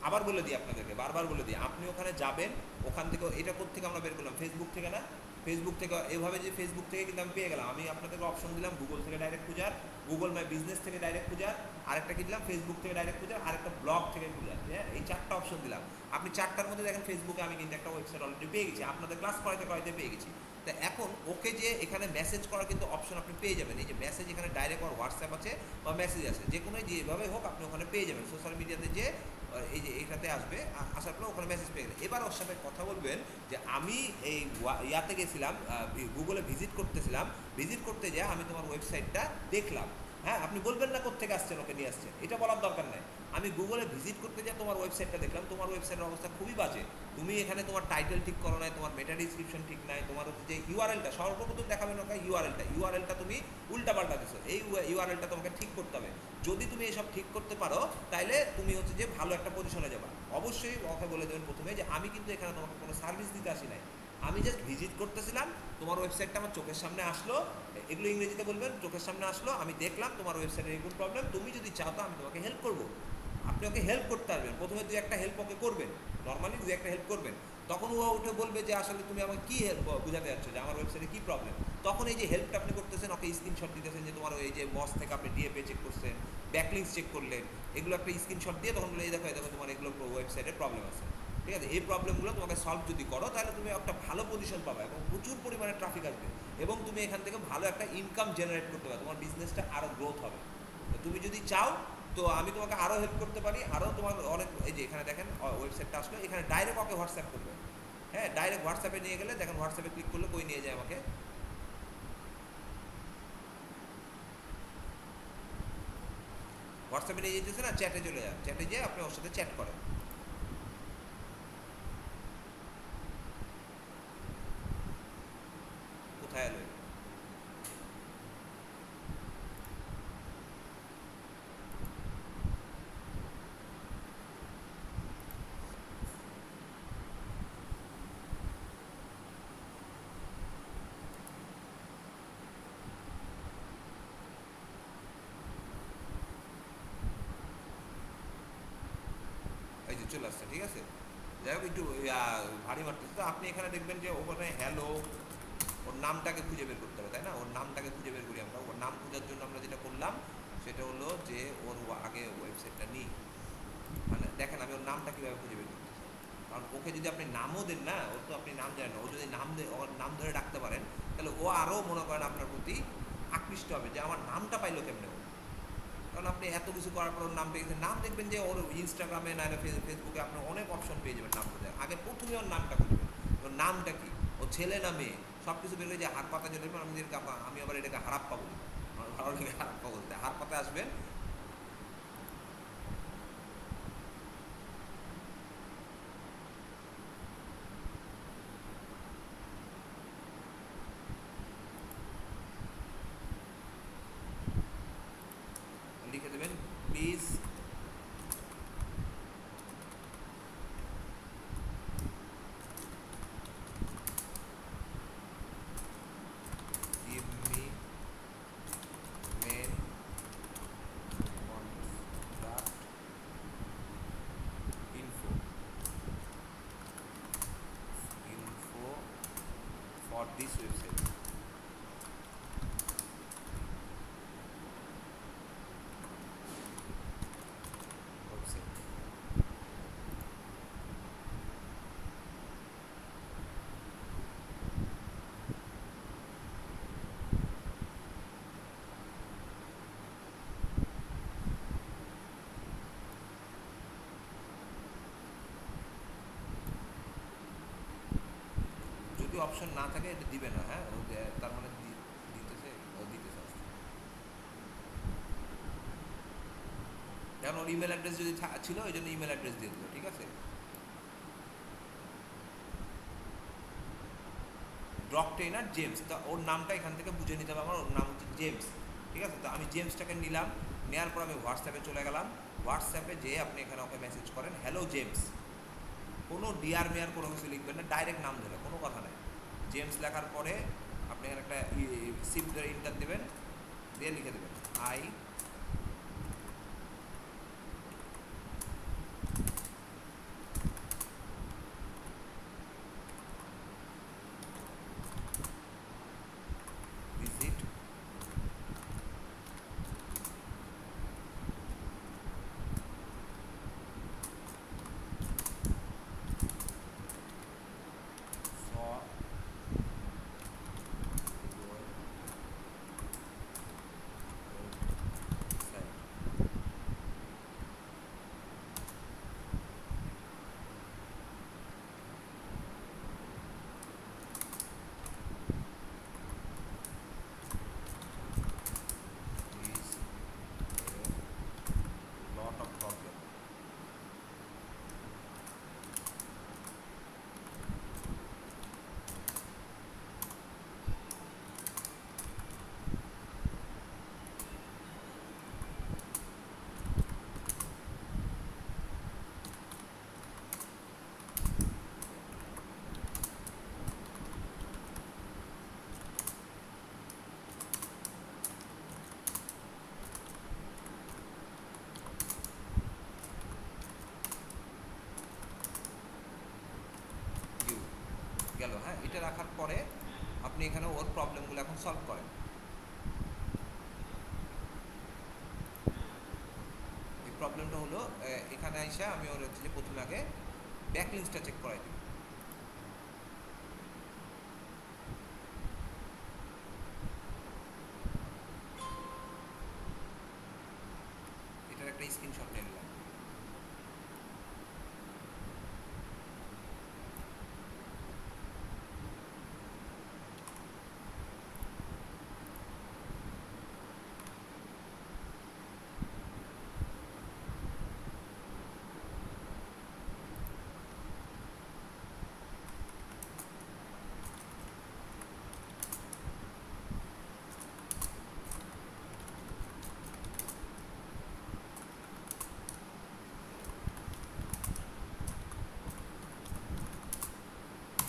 আবার বলে দিই আপনাদেরকে, বারবার বলে দিই, আপনি ওখানে যাবেন, ওখান থেকে এটা কোত্থেকে আমরা বের করলাম, ফেসবুক থেকে না? ফেসবুক থেকে এভাবে যে ফেসবুক থেকে কিন্তু আমি পেয়ে গেলাম, আমি আপনাদেরকে অপশন দিলাম গুগল থেকে ডাইরেক্ট খুঁজার, গুগল মাই বিজনেস থেকে ডাইরেক্ট খুঁজার, আরেকটা কি দিলাম ফেসবুক থেকে ডাইরেক্ট খুঁজার, আরেকটা ব্লগ থেকে খুঁজার। হ্যাঁ, এই 4টা অপশন দিলাম। আপনি 4টার মধ্যে দেখেন ফেসবুকে আমি কিন্তু একটা ওয়েবসাইট অলরেডি পেয়ে গেছি, আপনাদের ক্লাস করাইতে করাইতে পেয়ে গেছি। তা এখন ওকে যে এখানে মেসেজ করার কিন্তু অপশন আপনি পেয়ে যাবেন, এই যে মেসেজ এখানে ডাইরেক্ট ওর হোয়াটসঅ্যাপ আছে বা মেসেজ আছে, যে কোনো যেভাবে হোক আপনি ওখানে পেয়ে যাবেন সোশ্যাল মিডিয়াতে, যে এই যে এইটাতে আসবে, আসার পর ওখানে মেসেজ পেয়ে গেলে এবার ওর সাথে কথা বলবেন যে আমি এই ইয়াতে গেছিলাম, গুগলে ভিজিট করতেছিলাম, ভিজিট করতে যেয়ে আমি তোমার ওয়েবসাইটটা দেখলাম। হ্যাঁ, আপনি বলবেন না কোত্থেকে আসছেন, ওকে নিয়ে আসছেন, এটা বলার দরকার নাই। আমি গুগলে ভিজিট করতে যাই, তোমার ওয়েবসাইটটা দেখলাম, তোমার ওয়েবসাইটের অবস্থা খুবই বাজে। তুমি এখানে তোমার টাইটেল ঠিক করো নাই, তোমার মেটা ডিসক্রিপশন ঠিক নাই, তোমার হচ্ছে যে ইউআরএলটা সর্বপ্রথম দেখাবেন ওকে, ইউআরএলটা তুমি উল্টাপাল্টা দিছো, এই ইউআরএলটা তোমাকে ঠিক করতে হবে। যদি তুমি এসব ঠিক করতে পারো তাহলে তুমি হচ্ছে যে ভালো একটা পজিশনে যাবা। অবশ্যই ওকে বলে দেবেন প্রথমে যে আমি কিন্তু এখানে তোমাকে কোনো সার্ভিস দিতে আসি নাই, আমি জাস্ট ভিজিট করতেছিলাম, তোমার ওয়েবসাইটটা আমার চোখের সামনে আসলো, এগুলো ইংরেজিতে বলবেন, চোখের সামনে আসলো, আমি দেখলাম তোমার ওয়েবসাইটের এগুলো প্রবলেম, তুমি যদি চাও তো আমি তোমাকে হেল্প করবো। আপনি ওকে হেল্প করতে পারবেন, প্রথমে 2-1টা হেল্প ওকে করবেন, নর্মালি 2-1টা হেল্প করবেন। তখন ও উঠে বলবে যে আসলে তুমি আমাকে কী হেল্প বুঝাতে যাচ্ছ, যে আমার ওয়েবসাইটে কী প্রবলেম। তখন এই যে হেল্পটা আপনি করতেছেন, ওকে স্ক্রিনশট দিতেছেন যে তোমার এই যে বস থেকে আপনি ডিএপে চেক করছেন, ব্যাকলিংস চেক করলেন, এগুলো একটা স্ক্রিনশট দিয়ে তখন এই দেখো তোমার এগুলো ওয়েবসাইটে প্রবলেম আছে, ঠিক আছে? এই প্রবলেমগুলো তোমাকে সলভ যদি করো তাহলে তুমি একটা ভালো পজিশন পাবে এবং প্রচুর পরিমাণে ট্রাফিক আসবে, এবং তুমি এখান থেকে ভালো একটা ইনকাম জেনারেট করতে পারবে, তোমার বিজনেসটা আরও গ্রোথ হবে। তো তুমি যদি চাও তো আমি তোমাকে আরও হেল্প করতে পারি, আরও তোমার অনেক, এই যে এখানে দেখেন ওয়েবসাইটটা আসলো, এখানে ডাইরেক্ট ওকে হোয়াটসঅ্যাপ করবে। হ্যাঁ, ডাইরেক্ট হোয়াটসঅ্যাপে নিয়ে গেলে দেখেন, হোয়াটসঅ্যাপে ক্লিক করলে কই নিয়ে যায় আমাকে, হোয়াটসঅ্যাপে নিয়ে যেতেছে না, চ্যাটে চলে যান, চ্যাটে যেয়ে আপনি ওর সাথে চ্যাট করেন। কোথায় এলো? এই যে চলে আসছে, ঠিক আছে? যাই হোক, একটু ভারী মারতেছে। তো আপনি এখানে দেখবেন যে ওখানে হ্যালো, ওর নামটাকে খুঁজে বের করতে হবে, তাই না? ওর নামটাকে খুঁজে বের করি আমরা। ওর নাম খোঁজার জন্য আমরা যেটা করলাম সেটা হলো যে ওর আগে ওয়েবসাইটটা নিই, মানে দেখেন আমি ওর নামটা কীভাবে খুঁজে বের করতেছি। কারণ ওকে যদি আপনি নামও দেন না, ওর তো আপনি নাম জানেন না, ও যদি ওর নাম ধরে ডাকতে পারেন তাহলে ও আরও মনে করেন আপনার প্রতি আকৃষ্ট হবে, যে আমার নামটা পাইলো কেমনে ও। কারণ আপনি এত কিছু করার পর ওর নাম পেয়ে গেছেন, নাম দেখবেন যে ওর ইনস্টাগ্রামে না ফেসবুকে আপনার অনেক অপশন পেয়ে যাবেন নাম খুঁজে, আগে প্রথমে ওর নামটা খুঁজবেন, ওর নামটা কি, ও ছেলে না মেয়ে, সব কিছু বেরোয়, যে হার পাতা চলে যাবেন। আমি আবার এটাকে হারাপ্পা বলি, আমার ভালো লাগে হারাপ্পা বলতে। হার পাতা আসবেন, লিখে দেবেন please give me main contract info for this website. website যদি অপশন না থাকে এটা দিবে না, হ্যাঁ, ও তার মানে দিতেছে, ও দিতেছে আসছে। কারণ ওর ইমেল অ্যাড্রেস যদি ছিল ওই জন্য ইমেল অ্যাড্রেস দিয়ে দিল, ঠিক আছে? ড্রক ট্রেনার জেমস, তা ওর নামটা এখান থেকে বুঝে নিতে হবে আমার, ওর নাম হচ্ছে জেমস, ঠিক আছে? তো আমি জেমসটাকে নিলাম, নেওয়ার পর আমি হোয়াটসঅ্যাপে চলে গেলাম, হোয়াটসঅ্যাপে যেয়ে আপনি এখানে ওকে মেসেজ করেন হ্যালো জেমস, কোনো ডিআর মেয়ার কোনো কিছু লিখবেন না, ডাইরেক্ট নাম ধরে, কোনো কথা নাই। জেমস লেখার পরে আপনি এখানে একটা শিফট ধরে ইন্টার দেবেন, দিয়ে লিখে দেবেন I visit for lot of problem. You গেল। হ্যাঁ, এটা রাখার পরে আপনি এখানে ওর প্রবলেমগুলো এখন সলভ করেন। এই প্রবলেমটা হলো এখানে আইসা আমি ওর হচ্ছে যে প্রথমে আগে ব্যাকলিংসটা চেক করাই দিই। এটার একটা স্ক্রিনশট নিয়ে নিলাম।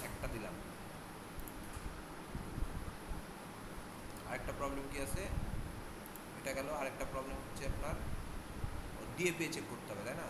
একটা দিলাম। আরেকটা প্রবলেম কি আছে, এটা গেল। আরেকটা প্রবলেম হচ্ছে আপনার ডিএপি চেক করতে হবে, তাই না?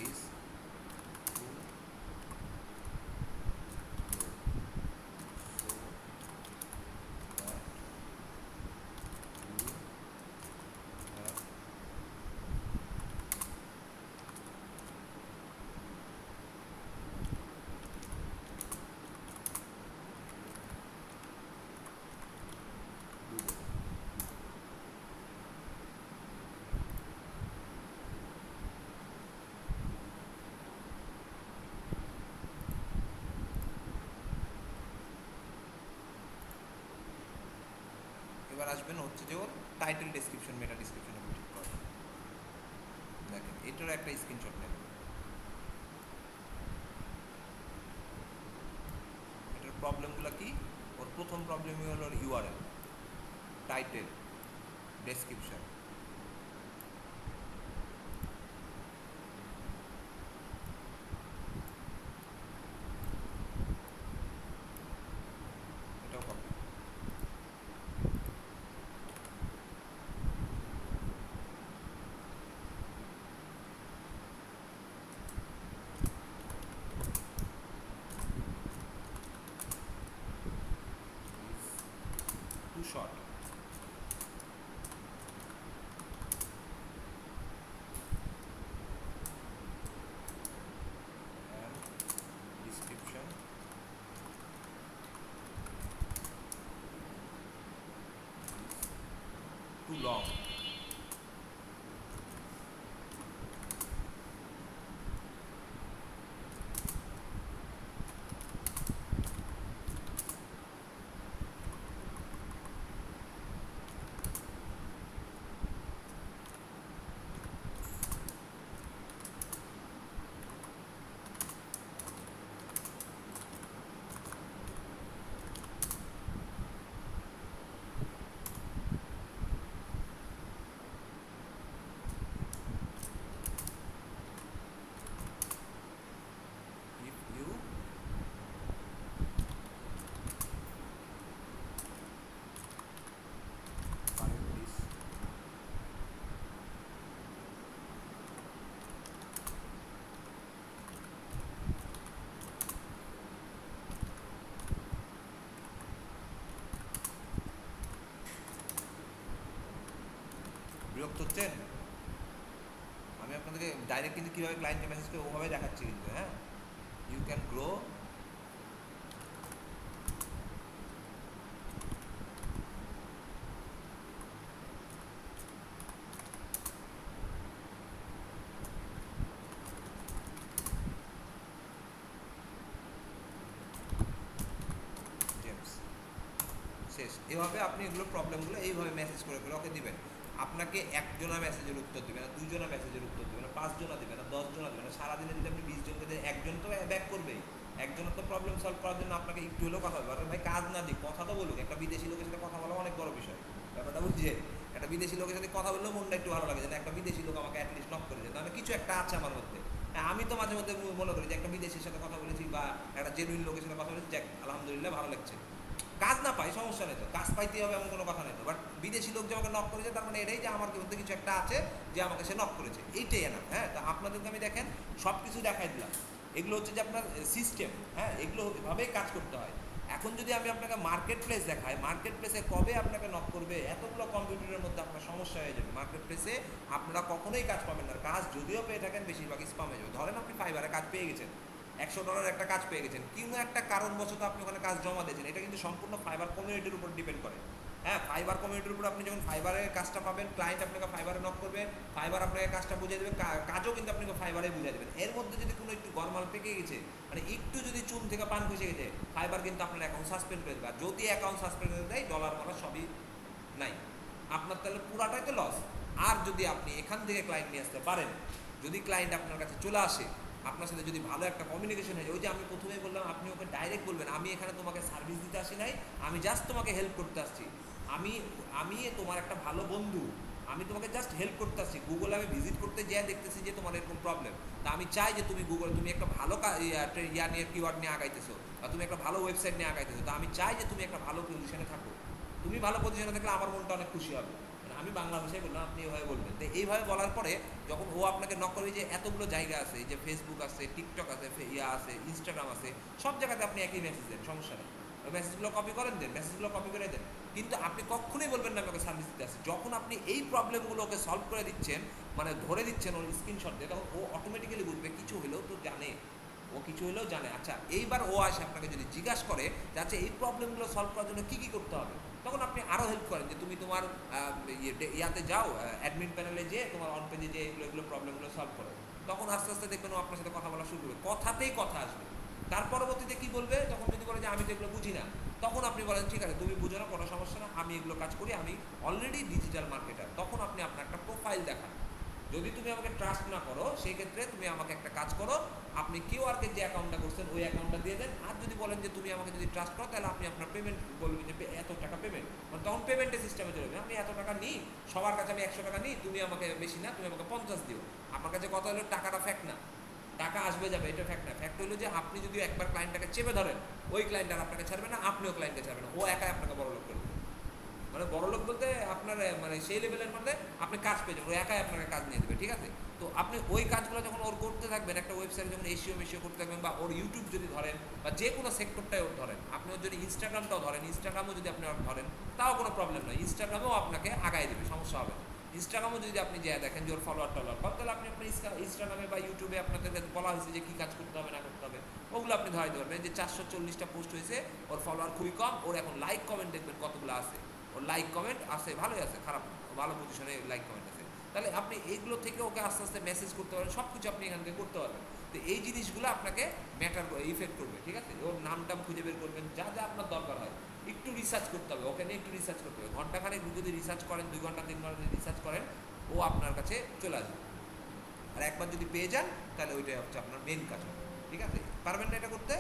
is এবার আসবেন হচ্ছে যে ওর টাইটেল ডেসক্রিপশন, মেটা ডেসক্রিপশন ঠিক করা। দেখেন এটারও একটা স্ক্রিনশট নেন। এটার প্রবলেমগুলো কি? ওর প্রথম প্রবলেমই হলো ইউআরএল, টাইটেল, ডেসক্রিপশন। এটাও problem. Short. description too long. If you find this বিরক্ত হচ্ছেন? আমি আপনাদেরকে ডাইরেক্ট কিন্তু কীভাবে ক্লায়েন্টকে মেসেজ করে ওভাবে দেখাচ্ছি কিন্তু, হ্যাঁ। You can grow gems. শেষ। এভাবে আপনি এগুলো প্রবলেমগুলো এইভাবে মেসেজ করে করে ওকে দিবেন। আপনাকে একজনা মেসেজের উত্তর দেবে না, দুজনা মেসেজের উত্তর দেবে না, 5 জনা দেবে না, 10 জনা দেবে না। সারাদিনে যদি আপনি 20 জনকে দেন, একজন তো ব্যাক করবেই। একজনের তো প্রবলেম সলভ করার জন্য আপনাকে একটু হলেও কথা বলবে। ভাই কাজ না দিক, কথা তো বলুক। একটা বিদেশি লোকের সাথে কথা বলা অনেক বড় বিষয়, ব্যাপারটা বুঝছে। একটা বিদেশি লোকের সাথে কথা বললেও মনটা একটু ভালো লাগে, যেন একটা বিদেশি লোক আমাকে অ্যাটলিস্ট নক করে যায়, তাহলে কিছু একটা আছে আমার মধ্যে। হ্যাঁ, আমি তো মাঝে মধ্যে মনে করি যে একটা বিদেশির সাথে কথা বলেছি বা একটা জেনুইন লোকের সাথে কথা বলেছি, যাক আলহামদুলিল্লাহ ভালো লাগছে। কাজ না পাই সমস্যা নেই, তো কাজ পাইতে হবে এমন কোনো কথা নেই তো। বাট বিদেশি লোক যে আমাকে নক করেছে, তার মানে এটাই যে আমার মধ্যে কিছু একটা আছে যে আমাকে সে নক করেছে, এইটাই না। হ্যাঁ, তা আপনাদেরকে আমি দেখেন সব কিছু দেখাই দিলাম। এগুলো হচ্ছে যে আপনার সিস্টেম, হ্যাঁ, এগুলো এভাবেই কাজ করতে হয়। এখন যদি আমি আপনাকে মার্কেট প্লেস দেখাই, মার্কেট প্লেসে কবে আপনাকে নক করবে, এতগুলো কম্পিউটারের মধ্যে আপনার সমস্যা হয়ে যাবে। মার্কেট প্লেসে আপনারা কখনোই কাজ পাবেন না। কাজ যদিও পেয়ে থাকেন, বেশিরভাগ স্পাম হয়ে যাবে। ধরেন আপনি ফাইবারে কাজ পেয়ে গেছেন, $100 একটা কাজ পেয়ে গেছেন, কিন্তু একটা কারণবশত আপনি ওখানে কাজ জমা দিয়েছেন। এটা কিন্তু সম্পূর্ণ ফাইবার কমিউনিটির উপর ডিপেন্ড করে। হ্যাঁ, ফাইবার কমিউনিটির উপর আপনি যখন ফাইবারের কাজটা পাবেন, ক্লায়েন্ট আপনাকে ফাইবারে নক করবে, ফাইবার আপনাকে কাজটা বুঝিয়ে দেবে, কাজও কিন্তু আপনাকে ফাইবারে বুঝিয়ে দেবেন। এর মধ্যে যদি কোনো একটু গরমাল পেকে গেছে, মানে একটু যদি চুন থেকে পান খসে গেছে, ফাইবার কিন্তু আপনার অ্যাকাউন্ট সাসপেন্ড করে দেবে। আর যদি অ্যাকাউন্ট সাসপেন্ড করে দেয়, ডলার মারা সবই নাই, আপনার তাহলে পুরাটাই তো লস। আর যদি আপনি এখান থেকে ক্লায়েন্ট নিয়ে আসতে পারেন, যদি ক্লায়েন্ট আপনার কাছে চলে আসে, আপনার সাথে যদি ভালো একটা কমিউনিকেশন হয়, ওই যে আমি প্রথমেই বললাম, আপনি ওকে ডাইরেক্ট বলবেন, আমি এখানে তোমাকে সার্ভিস দিতে আসি নাই, আমি জাস্ট তোমাকে হেল্প করতে আসছি। আমি আমি তোমার একটা ভালো বন্ধু, আমি তোমাকে জাস্ট হেল্প করতে আসছি। গুগলে আমি ভিজিট করতে যেয়ে দেখতেছি যে তোমার এরকম প্রবলেম, তা আমি চাই যে তুমি গুগল, তুমি একটা ভালো ইয়া নিয়ে, কিওয়ার্ড নিয়ে আগাইতেছো, বা তুমি একটা ভালো ওয়েবসাইট নিয়ে আগাইতেছো, তা আমি চাই যে তুমি একটা ভালো পজিশনে থাকো। তুমি ভালো পজিশনে থাকলে আমার মনটা অনেক খুশি হবে। আমি বাংলা ভাষায় বললাম, আপনি এভাবে বলবেন। তো এইভাবে বলার পরে যখন ও আপনাকে নক করবে, যে এতগুলো জায়গা আছে, যে ফেসবুক আছে, টিকটক আছে, ইয়া আছে, ইনস্টাগ্রাম আছে, সব জায়গাতে আপনি একই মেসেজ দেন, সমস্যা নেই। ওই মেসেজগুলো কপি করেন, দেন, মেসেজগুলো কপি করে দেন। কিন্তু আপনি কখনোই বলবেন না আমি ওকে সার্ভিস দিতে আসছি। যখন আপনি এই প্রবলেমগুলো ওকে সলভ করে দিচ্ছেন, মানে ধরে দিচ্ছেন ওর স্ক্রিনশট দিয়ে, তখন ও অটোমেটিক্যালি বুঝবে, কিছু হলেও তো জানে, ও কিছু হলেও জানে। আচ্ছা, এইবার ও আসে আপনাকে যদি জিজ্ঞাসা করে যে আচ্ছা এই প্রবলেমগুলো সলভ করার জন্য কী কী করতে হবে, তখন আপনি আরও হেল্প করেন, যে তুমি তোমার ইয়াতে যাও, অ্যাডমিন প্যানেলে যেয়ে তোমার অন পেজে যে এগুলো প্রবলেমগুলো সলভ করো। তখন আস্তে আস্তে দেখবেন ও আপনার সাথে কথা বলা শুরু করবে, কথাতেই কথা আসবে। তার পরবর্তীতে কী বলবে, তখন যদি বলে যে আমি তো এগুলো বুঝি না, তখন আপনি বলেন ঠিক আছে তুমি বুঝো না, কোনো সমস্যা না, আমি এগুলো কাজ করি, আমি অলরেডি ডিজিটাল মার্কেটার। তখন আপনি আপনার একটা প্রোফাইল দেখান। যদি তুমি আমাকে ট্রাস্ট না করো, সেই ক্ষেত্রে তুমি আমাকে একটা কাজ করো, আপনি কিউআরকে যে অ্যাকাউন্টটা করছেন ওই অ্যাকাউন্টটা দিয়ে দেন। আর যদি বলেন যে তুমি আমাকে যদি ট্রাস্ট করো, তাহলে আপনি আপনার পেমেন্ট বলবেন যে এত টাকা পেমেন্ট, মানে তখন পেমেন্টের সিস্টেমে চলে যাবে। আমি এত টাকা নিই, সবার কাছে আমি 100 টাকা নিই, তুমি আমাকে বেশি না, তুমি আমাকে 50 দিও। আমার কাছে কথা হলো টাকাটা ফ্যাক্ট না, টাকা আসবে যাবে, এটা ফ্যাক্ট না। ফ্যাক্ট হলো যে আপনি যদি একবার ক্লায়েন্টটাকে চেপে ধরেন, ওই ক্লায়েন্ট আর আপনাকে ছাড়বে না, আপনিও ক্লায়েন্টকে ছাড়বে না, ও একাই আপনাকে বড়লোক করবে। মানে বড়লোক বলতে আপনার মানে সেই লেভেলের মধ্যে আপনি কাজ পেয়ে যাবেন, ও একাই আপনাকে কাজ নিয়ে দেবে, ঠিক আছে? তো আপনি ওই কাজগুলো যখন ওর করতে থাকবেন, একটা ওয়েবসাইটে যখন এসিও মেশিও করতে থাকবেন, বা ওর ইউটিউব যদি ধরেন, বা যে কোনো সেক্টরটাই ওর ধরেন, আপনি ওর যদি ইনস্টাগ্রামটাও ধরেন, ইনস্টাগ্রামও যদি আপনি ওর ধরেন, তাও কোনো প্রবলেম নয়, ইনস্টাগ্রামেও আপনাকে আগায় দেবে, সমস্যা হবে না। ইনস্টাগ্রামও যদি আপনি যা দেখেন যে ওর ফলোয়ার টলোয়ার কম, তাহলে আপনি আপনার ইনস্টাগ্রামে বা ইউটিউবে আপনাদের বলা হয়েছে যে কী কাজ করতে হবে না করতে হবে, ওগুলো আপনি ধরাইতে পারবেন। যে 440টা পোস্ট হয়েছে, ওর ফলোয়ার খুবই কম, ওর এখন লাইক কমেন্ট দেখবেন কতগুলো আছে, ওর লাইক কমেন্ট আছে, ভালোই আছে, খারাপ না, ভালো পজিশনে লাইক কমেন্ট আছে। তাহলে আপনি এইগুলো থেকে ওকে আস্তে আস্তে মেসেজ করতে পারেন, সব কিছু আপনি এখান থেকে করতে পারবেন। তো এই জিনিসগুলো আপনাকে ম্যাটার করে, ইফেক্ট করবে, ঠিক আছে? ওর নাম টাম খুঁজে বের করবেন, যা যা আপনার দরকার হয় একটু রিসার্চ করতে হবে, ওকে নিয়ে একটু রিসার্চ করতে হবে, ঘন্টাখানেক যদি রিসার্চ করেন, 2 ঘন্টা 3 ঘন্টা যদি রিসার্চ করেন, ও আপনার কাছে চলে আসবে। আর একবার যদি পেয়ে যান, তাহলে ওইটাই হচ্ছে আপনার মেন কাজ হবে, ঠিক আছে? পারবেন না এটা করতে?